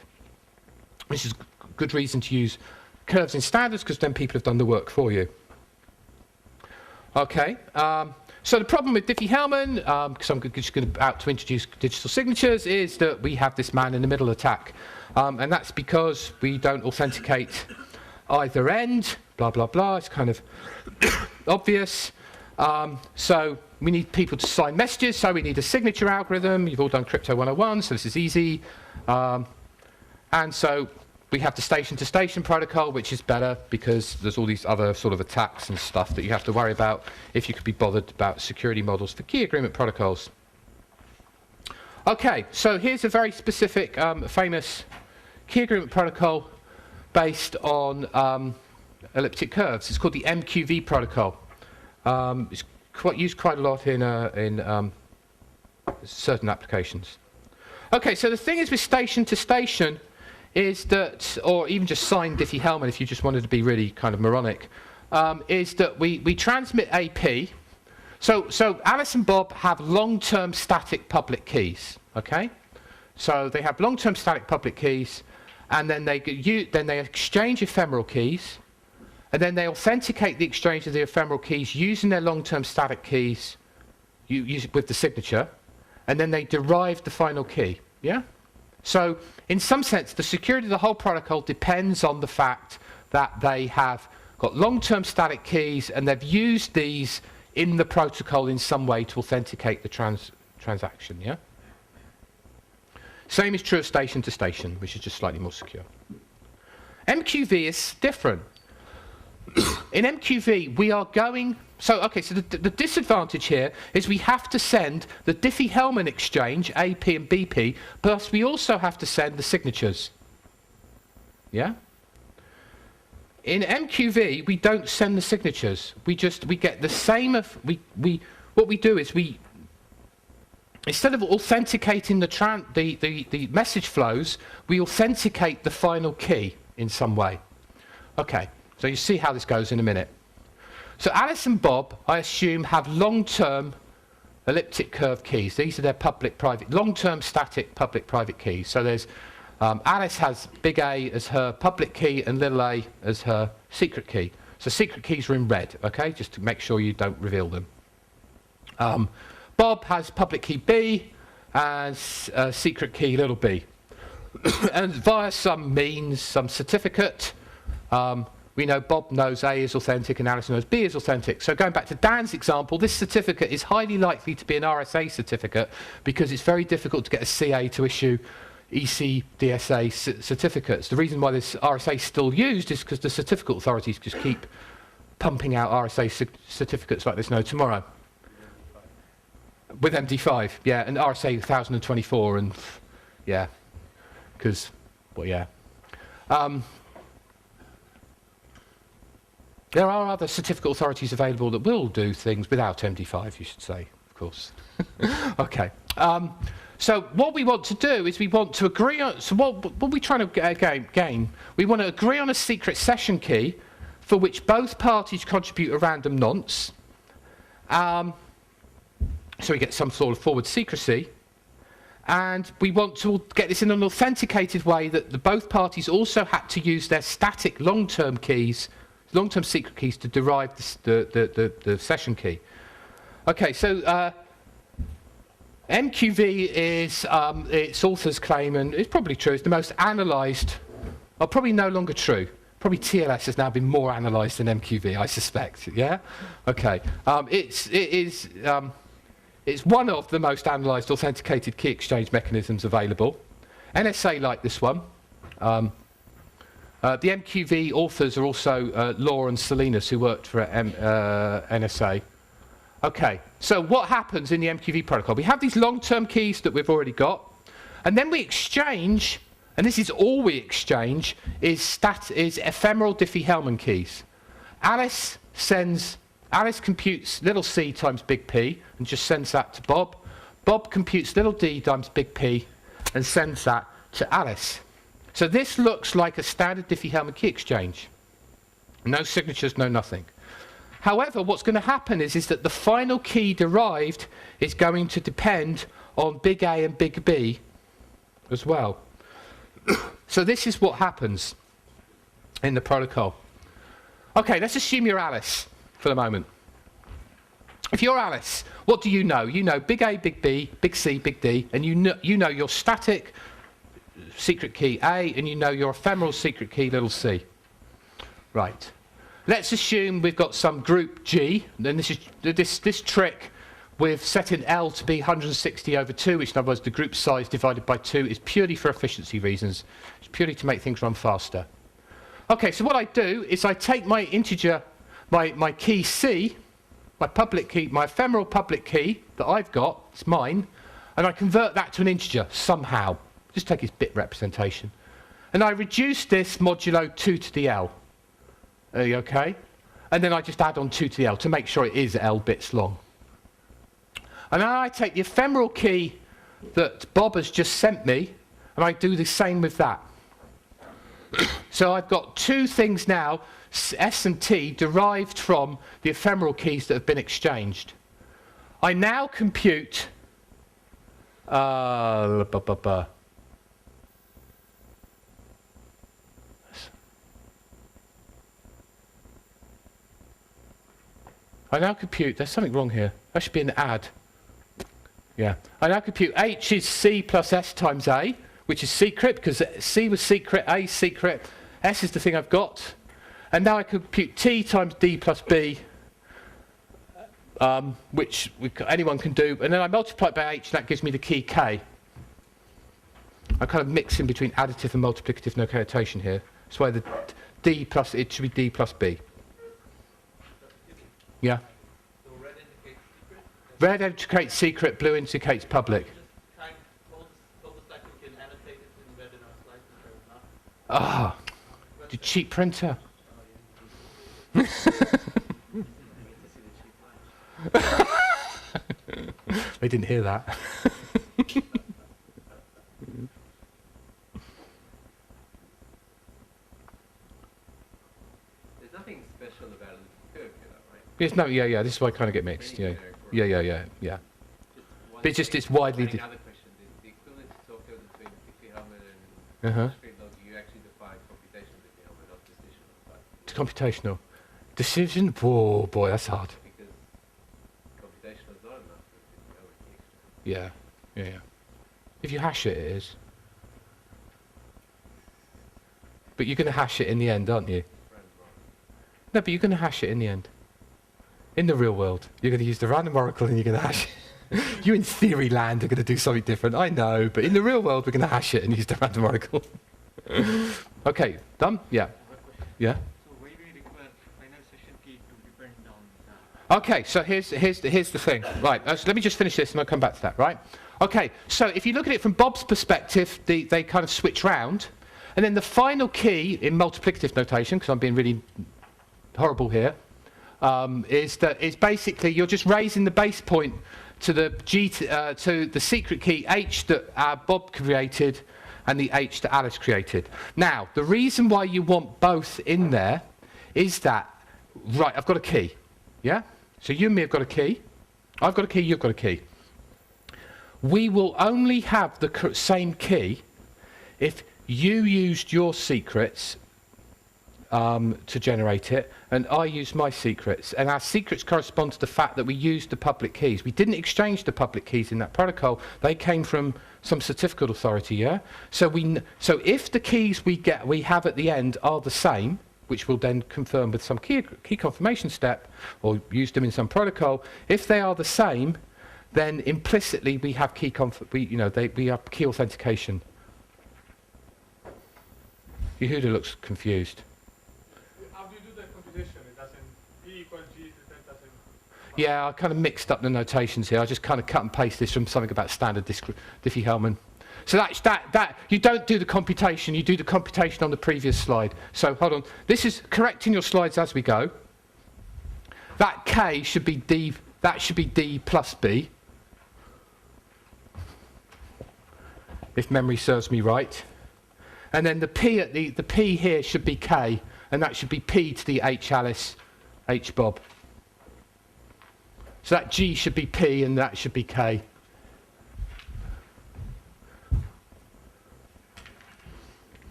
This is good reason to use curves in standards, because then people have done the work for you. Okay. So the problem with Diffie-Hellman, because I'm just about to introduce digital signatures, is that we have this man-in-the-middle attack, and that's because we don't authenticate either end. Blah blah blah. It's kind of obvious. So we need people to sign messages, so we need a signature algorithm. You've all done Crypto 101, so this is easy. And so we have the station-to-station protocol, which is better because there's all these other sort of attacks and stuff that you have to worry about if you could be bothered about security models for key agreement protocols. Okay, so here's a very specific, famous key agreement protocol based on elliptic curves. It's called the MQV protocol. It's used quite a lot in certain applications. Okay, so the thing is with station-to-station is that, or even just signed Diffie-Hellman if you just wanted to be really kind of moronic, is that we transmit AP. So Alice and Bob have long-term static public keys, okay? So they have long-term static public keys, and then they exchange ephemeral keys, and then they authenticate the exchange of the ephemeral keys using their long-term static keys with the signature, and then they derive the final key, yeah? So in some sense, the security of the whole protocol depends on the fact that they have got long-term static keys, and they've used these in the protocol in some way to authenticate the transaction, yeah? Same is true of station-to-station, which is just slightly more secure. MQV is different. In MQV, we are going... So the disadvantage here is we have to send the Diffie-Hellman exchange, AP and BP, plus we also have to send the signatures. Yeah? In MQV, we don't send the signatures. We get the same of... What we do is instead of authenticating the message flows, we authenticate the final key in some way. Okay. So you see how this goes in a minute. So Alice and Bob, I assume, have long-term elliptic curve keys. These are their public-private, long-term static public-private keys. So there's Alice has big A as her public key and little a as her secret key. So secret keys are in red, okay, just to make sure you don't reveal them. Bob has public key B and secret key little b. And via some means, some certificate, we know Bob knows A is authentic and Alice knows B is authentic. So going back to Dan's example, this certificate is highly likely to be an RSA certificate because it's very difficult to get a CA to issue EC DSA certificates. The reason why this RSA is still used is because the certificate authorities just keep pumping out RSA certificates like there's no tomorrow. With MD5, yeah, and RSA 1024, and yeah, because, well, yeah. There are other certificate authorities available that will do things without MD5, you should say, of course. Okay. So what we want to do is we want to agree on, so what we're trying to gain, we want to agree on a secret session key for which both parties contribute a random nonce. So we get some sort of forward secrecy. And we want to get this in an authenticated way that both parties also had to use their static long-term keys, long-term secret keys to derive the session key. Okay, so MQV is its author's claim, and it's probably true, it's the most analysed, or probably no longer true. Probably TLS has now been more analysed than MQV, I suspect, yeah? Okay, it's one of the most analysed authenticated key exchange mechanisms available. NSA like this one. The MQV authors are also Law and Salinas, who worked for NSA. Okay, so what happens in the MQV protocol? We have these long-term keys that we've already got, and then we exchange, and this is all we exchange, is ephemeral Diffie-Hellman keys. Alice computes little c times big P and just sends that to Bob. Bob computes little d times big P and sends that to Alice. So this looks like a standard Diffie-Hellman key exchange. No signatures, no nothing. However, what's going to happen is that the final key derived is going to depend on big A and big B as well. So this is what happens in the protocol. Okay, let's assume you're Alice for the moment. If you're Alice, what do you know? You know big A, big B, big C, big D, and you know your static secret key A, and you know your ephemeral secret key little c. Right. Let's assume we've got some group G, then this is this trick with setting L to be 160 over 2, which in other words the group size divided by 2 is purely for efficiency reasons. It's purely to make things run faster. Okay, so what I do is I take my integer, my key C, my public key, my ephemeral public key that I've got, it's mine, and I convert that to an integer somehow. Just take its bit representation. And I reduce this modulo 2 to the L. Are you okay? And then I just add on 2 to the L to make sure it is L bits long. And then I take the ephemeral key that Bob has just sent me, and I do the same with that. So I've got two things now, S and T, derived from the ephemeral keys that have been exchanged. I now compute there's something wrong here. That should be an add. Yeah. I now compute H is C plus S times A, which is secret, because C was secret, A is secret, S is the thing I've got. And now I compute T times D plus B, which anyone can do. And then I multiply it by H, and that gives me the key K. I'm kind of mixing between additive and multiplicative notation here. That's why the D plus, it should be D plus B. Yeah. So red indicates secret? Red indicates secret, blue indicates public. Just try told us that we can annotate it in red in our slides and Ah, the cheap printer. They didn't hear that. There's nothing special about it curve, right? Yes, no, yeah, this is why I kind of get mixed, yeah. Yeah. But it's widely... Another question, the equivalent to talk between Diffie-Hellman and discrete log, you actually define computational Diffie-Hellman, not decisional. It's computational. Decision? Whoa, boy, that's hard. Because computational is not enough for Diffie-Hellman. Yeah. If you hash it, it is. But you're going to hash it in the end, aren't you? No, but you're going to hash it in the end. In the real world, you're going to use the random oracle and you're going to hash it. You in theory land are going to do something different, I know, but in the real world we're going to hash it and use the random oracle. Okay, done? Yeah. Yeah? So why do we require final session key to depend on that? Okay, so here's the thing. Right, so let me just finish this and I'll come back to that, right? Okay, so if you look at it from Bob's perspective, they kind of switch round, and then the final key in multiplicative notation, because I'm being really horrible here is that it's basically you're just raising the base point to the to the secret key H that Bob created and the H that Alice created. Now, the reason why you want both in there is that, right, I've got a key, yeah? So you and me have got a key. I've got a key, you've got a key. We will only have the same key if you used your secrets to generate it, and I used my secrets. And our secrets correspond to the fact that we used the public keys. We didn't exchange the public keys in that protocol. They came from some certificate authority, yeah? So if the keys we have at the end are the same, which we'll then confirm with some key confirmation step, or use them in some protocol, if they are the same, then implicitly we have key we have key authentication. Yehuda looks confused. How do you do the computation? It doesn't P equals G, that doesn't... Yeah, I kind of mixed up the notations here. I just kind of cut and paste this from something about standard Diffie-Hellman. So that you don't do the computation, you do the computation on the previous slide. So hold on, this is correcting your slides as we go. That K should be D, that should be D plus B, if memory serves me right. And then the P at the P here should be K, and that should be P to the H Alice, H Bob. So that G should be P and that should be K.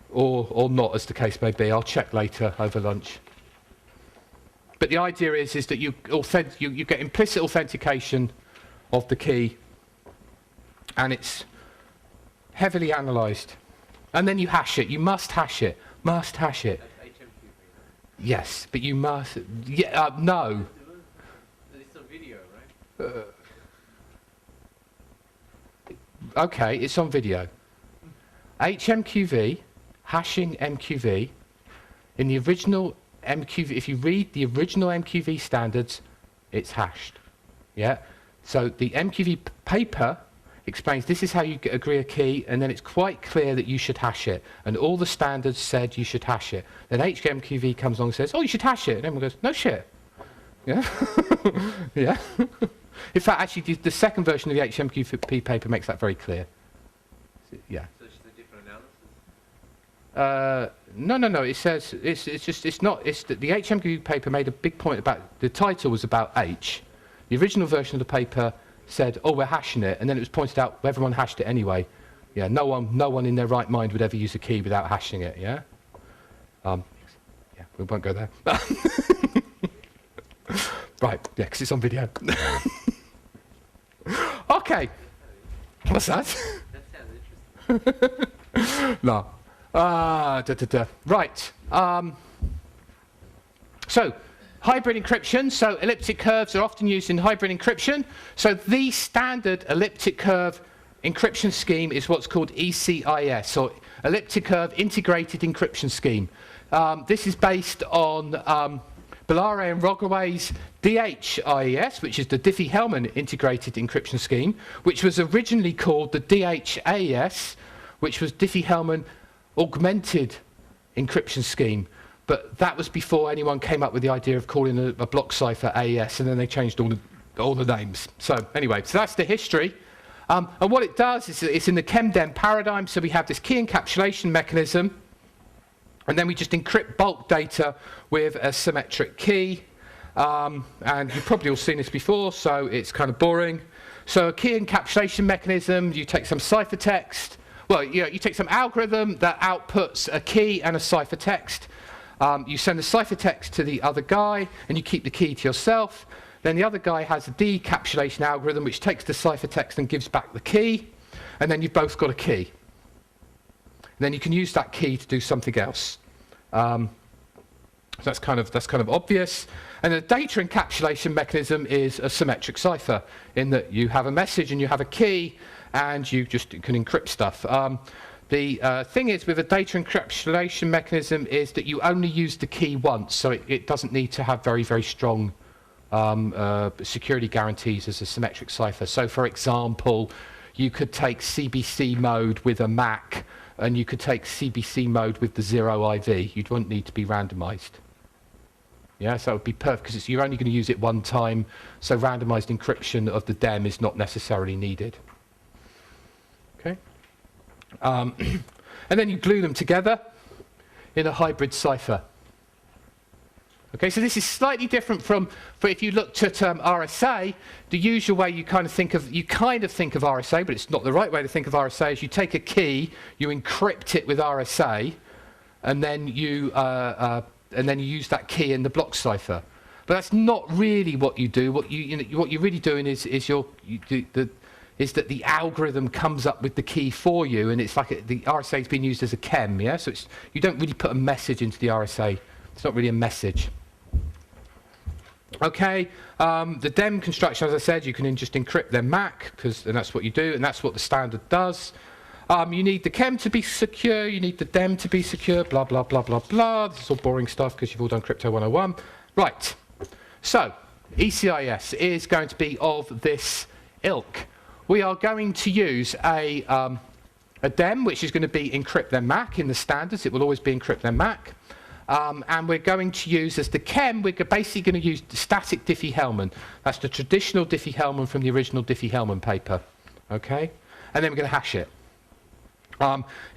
Or not, as the case may be. I'll check later over lunch. But the idea is that you get implicit authentication of the key, and it's heavily analysed. And then you hash it. You must hash it. Must hash it. That's HMQ. Yes, but you must. Yeah, no. It's a video, right? Okay, it's on video. HMQV, hashing MQV, in the original MQV, if you read the original MQV standards, it's hashed. Yeah? So the MQV paper explains this is how you agree a key, and then it's quite clear that you should hash it. And all the standards said you should hash it. Then HMQV comes along and says, oh, you should hash it. And everyone goes, no shit. Yeah? Yeah? In fact, actually, the second version of the HMQP paper makes that very clear. Yeah. So it's just a different analysis? No. It says it's not. It's that the HMQ paper made a big point about the title was about H. The original version of the paper said, "Oh, we're hashing it," and then it was pointed out everyone hashed it anyway. Yeah, no one in their right mind would ever use a key without hashing it. Yeah. Yeah, we won't go there. Right. Yeah, because it's on video. Okay. What's that? That sounds interesting. No. Right. So, hybrid encryption. So, elliptic curves are often used in hybrid encryption. So, the standard elliptic curve encryption scheme is what's called ECIS, or Elliptic Curve Integrated Encryption Scheme. This is based on Bellare and Rogaway's DHIES, which is the Diffie-Hellman Integrated Encryption Scheme, which was originally called the DHAES, which was Diffie-Hellman Augmented Encryption Scheme. But that was before anyone came up with the idea of calling a block cipher AES, and then they changed all the names. So anyway, so that's the history. And what it does is it's in the ChemDem paradigm, so we have this key encapsulation mechanism, and then we just encrypt bulk data with a symmetric key. And you've probably all seen this before, so it's kind of boring. So a key encapsulation mechanism, you take some ciphertext. Well, you take some algorithm that outputs a key and a ciphertext. You send the ciphertext to the other guy, and you keep the key to yourself. Then the other guy has a decapsulation algorithm, which takes the ciphertext and gives back the key. And then you've both got a key. And then you can use that key to do something else. So that's kind of obvious. And the data encapsulation mechanism is a symmetric cipher, in that you have a message and you have a key, and you just can encrypt stuff. The thing is with a data encapsulation mechanism is that you only use the key once, so it doesn't need to have very, very strong security guarantees as a symmetric cipher. So for example, you could take CBC mode with a Mac, and you could take CBC mode with the 0 IV. You wouldn't need to be randomized. Yeah, so it would be perfect because you're only going to use it one time, so randomized encryption of the DEM is not necessarily needed. Okay. And then you glue them together in a hybrid cipher. Okay, so this is slightly different from if you looked at RSA. The usual way you kind of think of RSA, but it's not the right way to think of RSA. Is you take a key, you encrypt it with RSA, and then you use that key in the block cipher. But that's not really what you do. What you're really doing is that the algorithm comes up with the key for you, and it's like the RSA has been used as a chem. Yeah, so you don't really put a message into the RSA. It's not really a message. Okay, the DEM construction, as I said, you can just encrypt their MAC, and that's what you do, and that's what the standard does. You need the chem to be secure, you need the DEM to be secure, blah, blah, blah, blah, blah. This is all boring stuff because you've all done Crypto 101. Right, so ECIS is going to be of this ilk. We are going to use a DEM, which is going to be encrypt their MAC in the standards. It will always be encrypt their MAC. And we're going to use, as the chem, we're basically going to use the static Diffie-Hellman. That's the traditional Diffie-Hellman from the original Diffie-Hellman paper. Okay? And then we're going to hash it.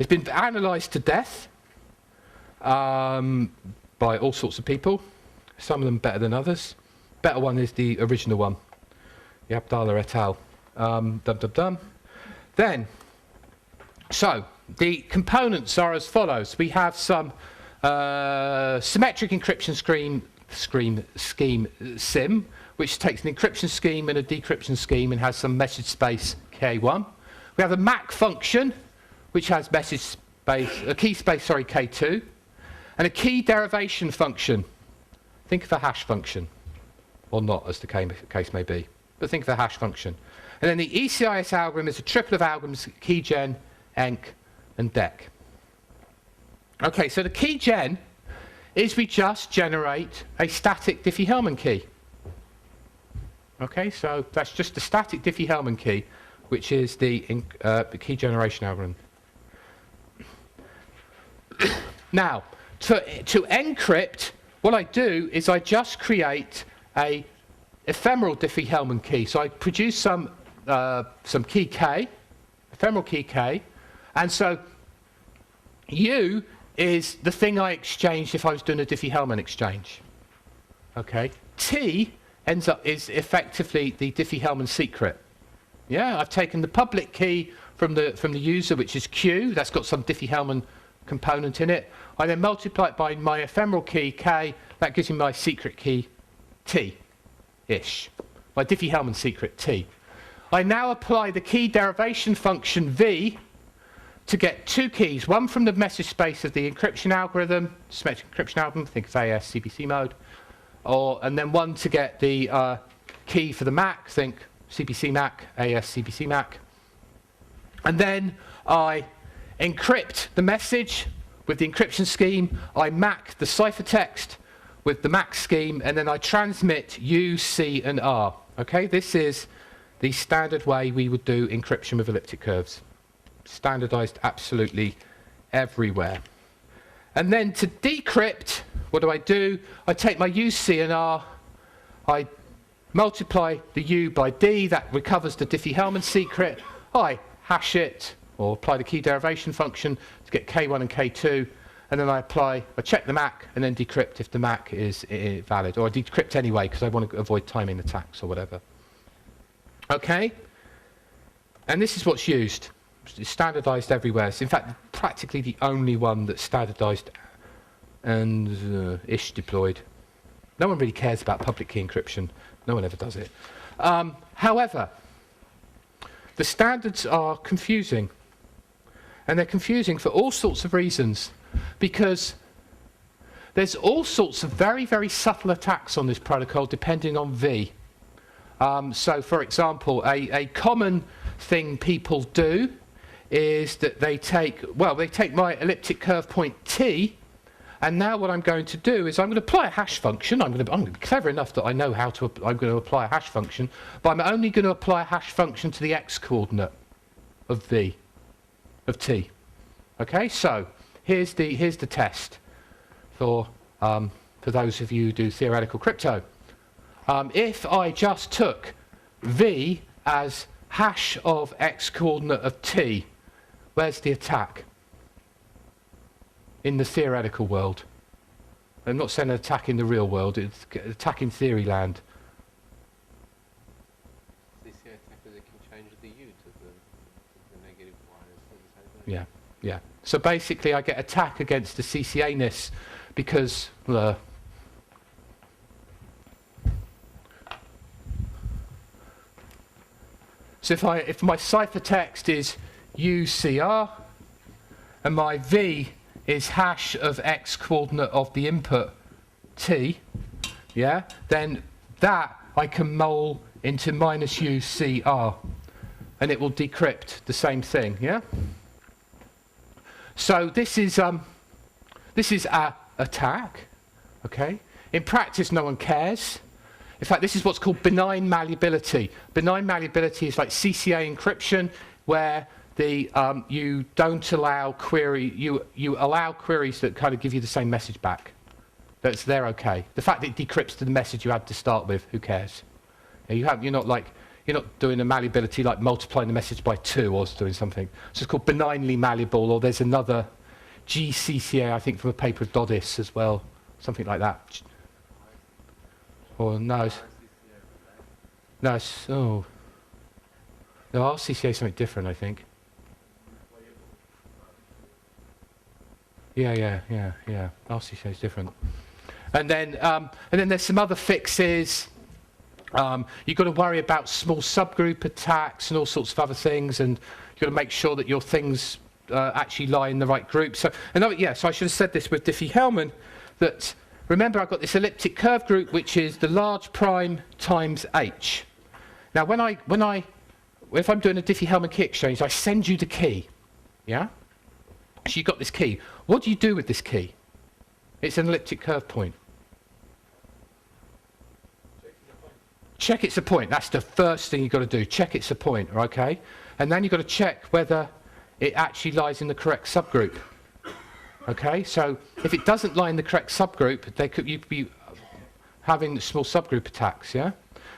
It's been analysed to death by all sorts of people. Some of them better than others. Better one is the original one. The Abdallah et al. Then, so the components are as follows. We have some symmetric encryption scheme SIM, which takes an encryption scheme and a decryption scheme and has some message space K1. We have a MAC function, which has message space, a key space, sorry, K2, and a key derivation function. Think of a hash function, or not, as the case may be, but think of a hash function. And then the ECIS algorithm is a triplet of algorithms, keygen, enc, and dec. Okay, so the keygen is we just generate a static Diffie-Hellman key. Okay, so that's just the static Diffie-Hellman key, which is the key generation algorithm. Now, to encrypt, what I do is I just create a ephemeral Diffie-Hellman key. So I produce some key k, ephemeral key k, and so U is the thing I exchanged if I was doing a Diffie-Hellman exchange. Okay, T is effectively the Diffie-Hellman secret. Yeah, I've taken the public key from the user, which is Q. That's got some Diffie-Hellman component in it. I then multiply it by my ephemeral key K. That gives me my secret key T-ish. My Diffie-Hellman secret T. I now apply the key derivation function V to get two keys, one from the message space of the encryption algorithm, symmetric encryption algorithm, think of AS CBC mode, and then one to get the key for the MAC, think CBC MAC, AS CBC MAC. And then I encrypt the message with the encryption scheme, I MAC the ciphertext with the MAC scheme, and then I transmit U, C, and R. Okay, this is the standard way we would do encryption with elliptic curves. Standardized absolutely everywhere. And then to decrypt, what do? I take my U, C, and R, I multiply the U by D, that recovers the Diffie-Hellman secret, I hash it, or apply the key derivation function to get K1 and K2, and then I check the MAC, and then decrypt if the MAC is valid, or I decrypt anyway, because I want to avoid timing attacks or whatever. Okay? And this is what's used. It's standardized everywhere. It's in fact practically the only one that's standardized and ish deployed. No one really cares about public key encryption. No one ever does it. However, the standards are confusing. And they're confusing for all sorts of reasons. Because there's all sorts of very, very subtle attacks on this protocol depending on V. So, for example, a common thing people do is that they take my elliptic curve point T, and now what I'm going to do is I'm going to apply a hash function. I'm going to be clever enough that I know how to. I'm going to apply a hash function, but I'm only going to apply a hash function to the x coordinate of T. Okay, so here's the test for for those of you who do theoretical crypto. If I just took v as hash of x coordinate of t, where's the attack? In the theoretical world. I'm not saying an attack in the real world, it's attack in theory land. CCA attacker, they can change the U to the negative y. Yeah, yeah. So basically I get attack against the CCA-ness because so if my ciphertext is UCR and my V is hash of x coordinate of the input t, yeah, then that I can mole into minus UCR and it will decrypt the same thing, yeah? So this is a attack, okay? In practice, no one cares. In fact, this is what's called benign malleability. Benign malleability is like CCA encryption, where you don't allow you allow queries that kind of give you the same message back. They're okay. The fact that it decrypts to the message you had to start with, who cares? You're not doing a malleability like multiplying the message by 2 or doing something. So it's called benignly malleable, or there's another GCCA, I think, from a paper of Dodis as well, something like that. Or no, no, RCCA is something different, I think. Yeah. RCCA is different. And then there's some other fixes. You've got to worry about small subgroup attacks and all sorts of other things, and you've got to make sure that your things actually lie in the right group. So I should have said this with Diffie-Hellman, that remember I've got this elliptic curve group which is the large prime times h. Now if I'm doing a Diffie-Hellman key exchange, I send you the key, yeah? So you've got this key. What do you do with this key? It's an elliptic curve point. Check it's a point. That's the first thing you've got to do. Check it's a point, okay? And then you've got to check whether it actually lies in the correct subgroup. Okay, so if it doesn't lie in the correct subgroup, you'd be having small subgroup attacks, yeah?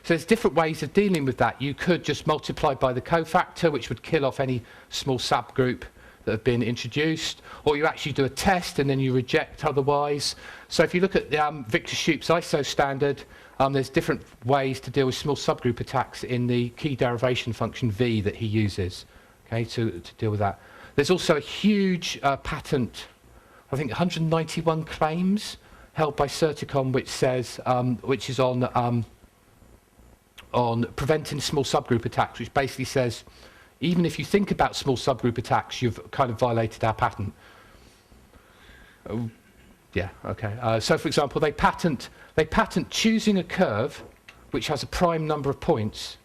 So there's different ways of dealing with that. You could just multiply by the cofactor, which would kill off any small subgroup that have been introduced, or you actually do a test and then you reject otherwise. So if you look at Victor Shoup's ISO standard, there's different ways to deal with small subgroup attacks in the key derivation function V that he uses, okay, to deal with that. There's also a huge patent, I think 191 claims held by Certicom, which says, which is on preventing small subgroup attacks, which basically says, even if you think about small subgroup attacks, you've kind of violated our patent. Yeah, okay. So for example, they patent choosing a curve which has a prime number of points,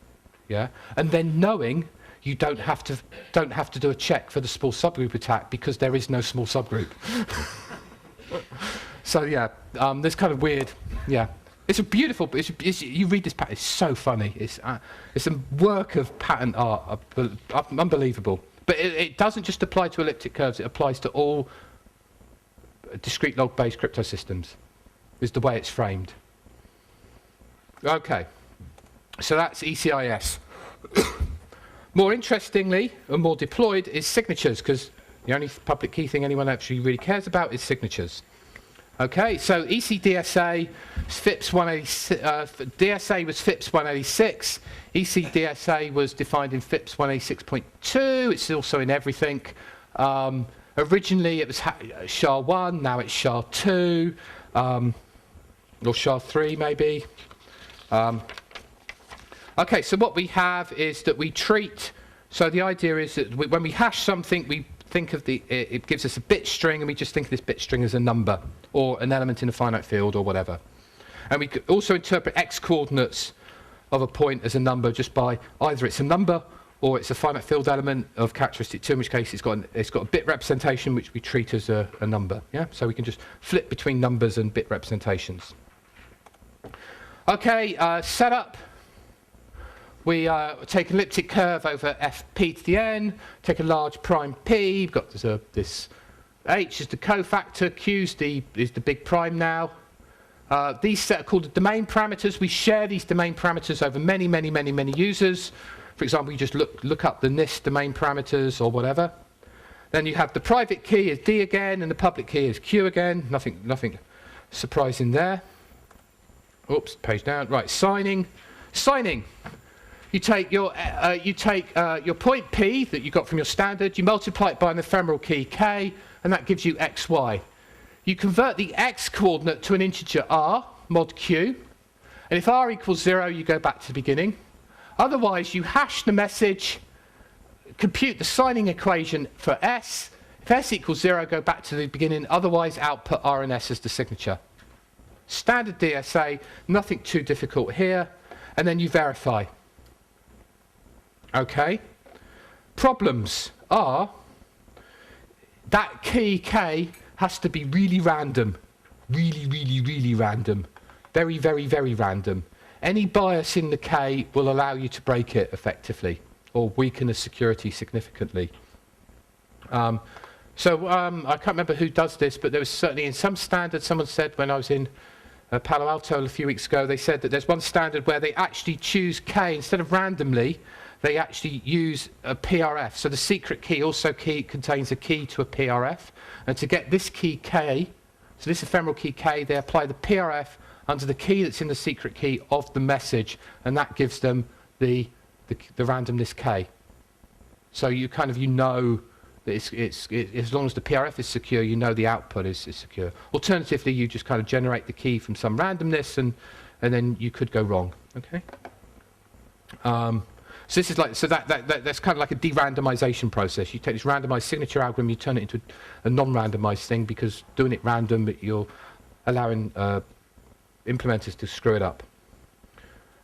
yeah, and then knowing you don't have to do a check for the small subgroup attack because there is no small subgroup. So yeah, there's kind of weird, yeah. It's a beautiful, you read this patent, it's so funny. It's a work of patent art, unbelievable. But it doesn't just apply to elliptic curves, it applies to all discrete log-based crypto systems, is the way it's framed. Okay, so that's ECIS. More interestingly, and more deployed, is signatures, because the only public key thing anyone actually really cares about is signatures. Okay, so ECDSA, FIPS 186, DSA was FIPS 186, ECDSA was defined in FIPS 186.2, it's also in everything. Originally it was SHA 1, now it's SHA 2, or SHA 3 maybe. Okay, so what we have is that we treat, so the idea is that when we hash something, we think of it gives us a bit string, and we just think of this bit string as a number, or an element in a finite field, or whatever. And we could also interpret x coordinates of a point as a number just by either it's a number, or it's a finite field element of characteristic 2, in which case it's got a bit representation which we treat as a number. Yeah, so we can just flip between numbers and bit representations. Okay, setup. We take an elliptic curve over fp to the n, take a large prime p, we've got this h is the cofactor, q is the big prime now. These set are called the domain parameters. We share these domain parameters over many, many, many, many users. For example, you just look up the NIST domain parameters or whatever. Then you have the private key is D again, and the public key is Q again. Nothing surprising there. Oops, page down. Right, signing. You take your point P that you got from your standard. You multiply it by an ephemeral key K, and that gives you XY. You convert the X coordinate to an integer R, mod Q. And if R equals 0, you go back to the beginning. Otherwise, you hash the message, compute the signing equation for S. If S equals 0, go back to the beginning. Otherwise, output R and S as the signature. Standard DSA, nothing too difficult here. And then you verify. Okay. Problems are that key K has to be really random. Really random. Very, very, very random. Any bias in the K will allow you to break it effectively or weaken the security significantly. I can't remember who does this, but there was certainly in some standards, someone said when I was in Palo Alto a few weeks ago, they said that there's one standard where they actually choose K instead of randomly, they actually use a PRF. So the secret key also contains a key to a PRF. And to get this key K, so this ephemeral key K, they apply the PRF under the key that's in the secret key of the message, and that gives them the randomness K. So you kind of, you know, that it's as long as the PRF is secure, you know the output is secure. Alternatively, you just kind of generate the key from some randomness, and then you could go wrong. Okay. So this is like, so that's kind of like a de-randomization process. You take this randomized signature algorithm, you turn it into a non-randomized thing, because doing it random, you're allowing implementers to screw it up.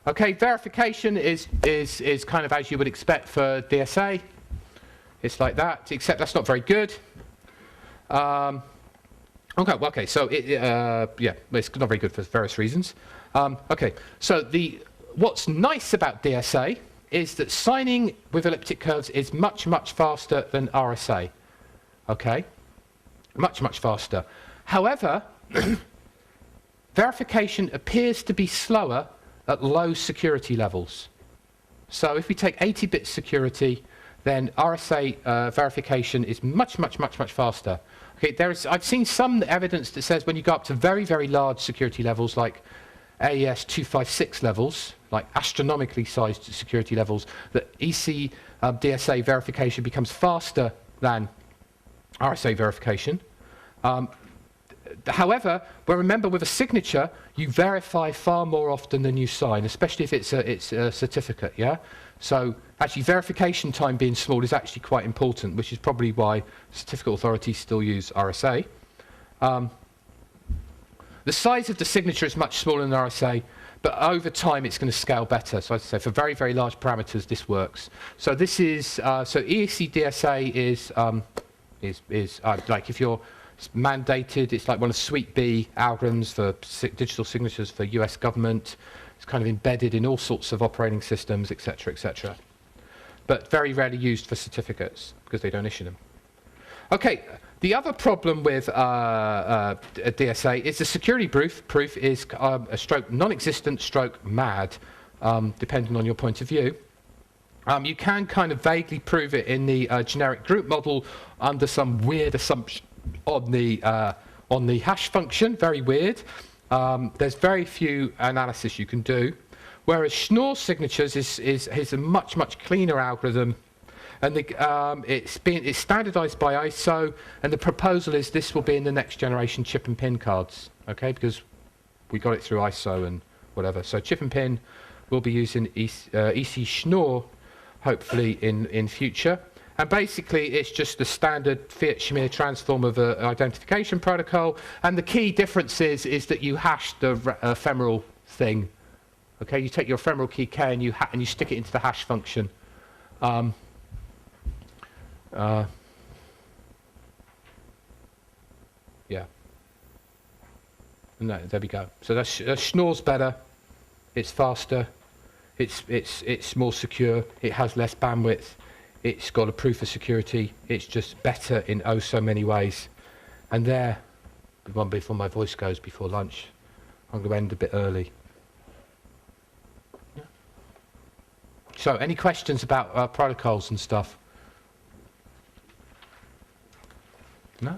Okay, verification is kind of as you would expect for DSA. It's like that, except that's not very good. Okay, so yeah, it's not very good for various reasons. Okay, so what's nice about DSA is that signing with elliptic curves is much, much faster than RSA. Okay? Much, much faster. However, verification appears to be slower at low security levels. So if we take 80-bit security, then RSA verification is much, much, much, much faster. Okay, I've seen some evidence that says when you go up to very, very large security levels, like AES 256 levels, like astronomically sized security levels, that EC DSA verification becomes faster than RSA verification. However, remember with a signature, you verify far more often than you sign, especially if it's a certificate, yeah? So actually verification time being small is actually quite important, which is probably why certificate authorities still use RSA. The size of the signature is much smaller than RSA, but over time it's going to scale better. So as I say, for very, very large parameters, this works. So this is, so EEC DSA is like if you're mandated, it's like one of Suite B algorithms for digital signatures for US government. It's kind of embedded in all sorts of operating systems, etc., etc. But very rarely used for certificates because they don't issue them. Okay, the other problem with DSA is the security proof is a stroke non-existent, stroke mad, depending on your point of view. You can kind of vaguely prove it in the generic group model under some weird assumption on the hash function, very weird. There's very few analysis you can do, whereas Schnorr signatures is a much, much cleaner algorithm, and it's standardized by ISO, and the proposal is this will be in the next generation chip and pin cards, okay, because we got it through ISO and whatever. So chip and pin will be using EC Schnorr, hopefully in future. And basically, it's just the standard Fiat-Shamir transform of an identification protocol. And the key difference is that you hash the ephemeral thing. Okay, you take your ephemeral key K and you stick it into the hash function. Yeah. And there we go. So that's Schnorr's better. It's faster. It's more secure. It has less bandwidth. It's got a proof of security. It's just better in oh so many ways. And there, one before my voice goes before lunch, I'm going to end a bit early. Yeah. So, any questions about protocols and stuff? No?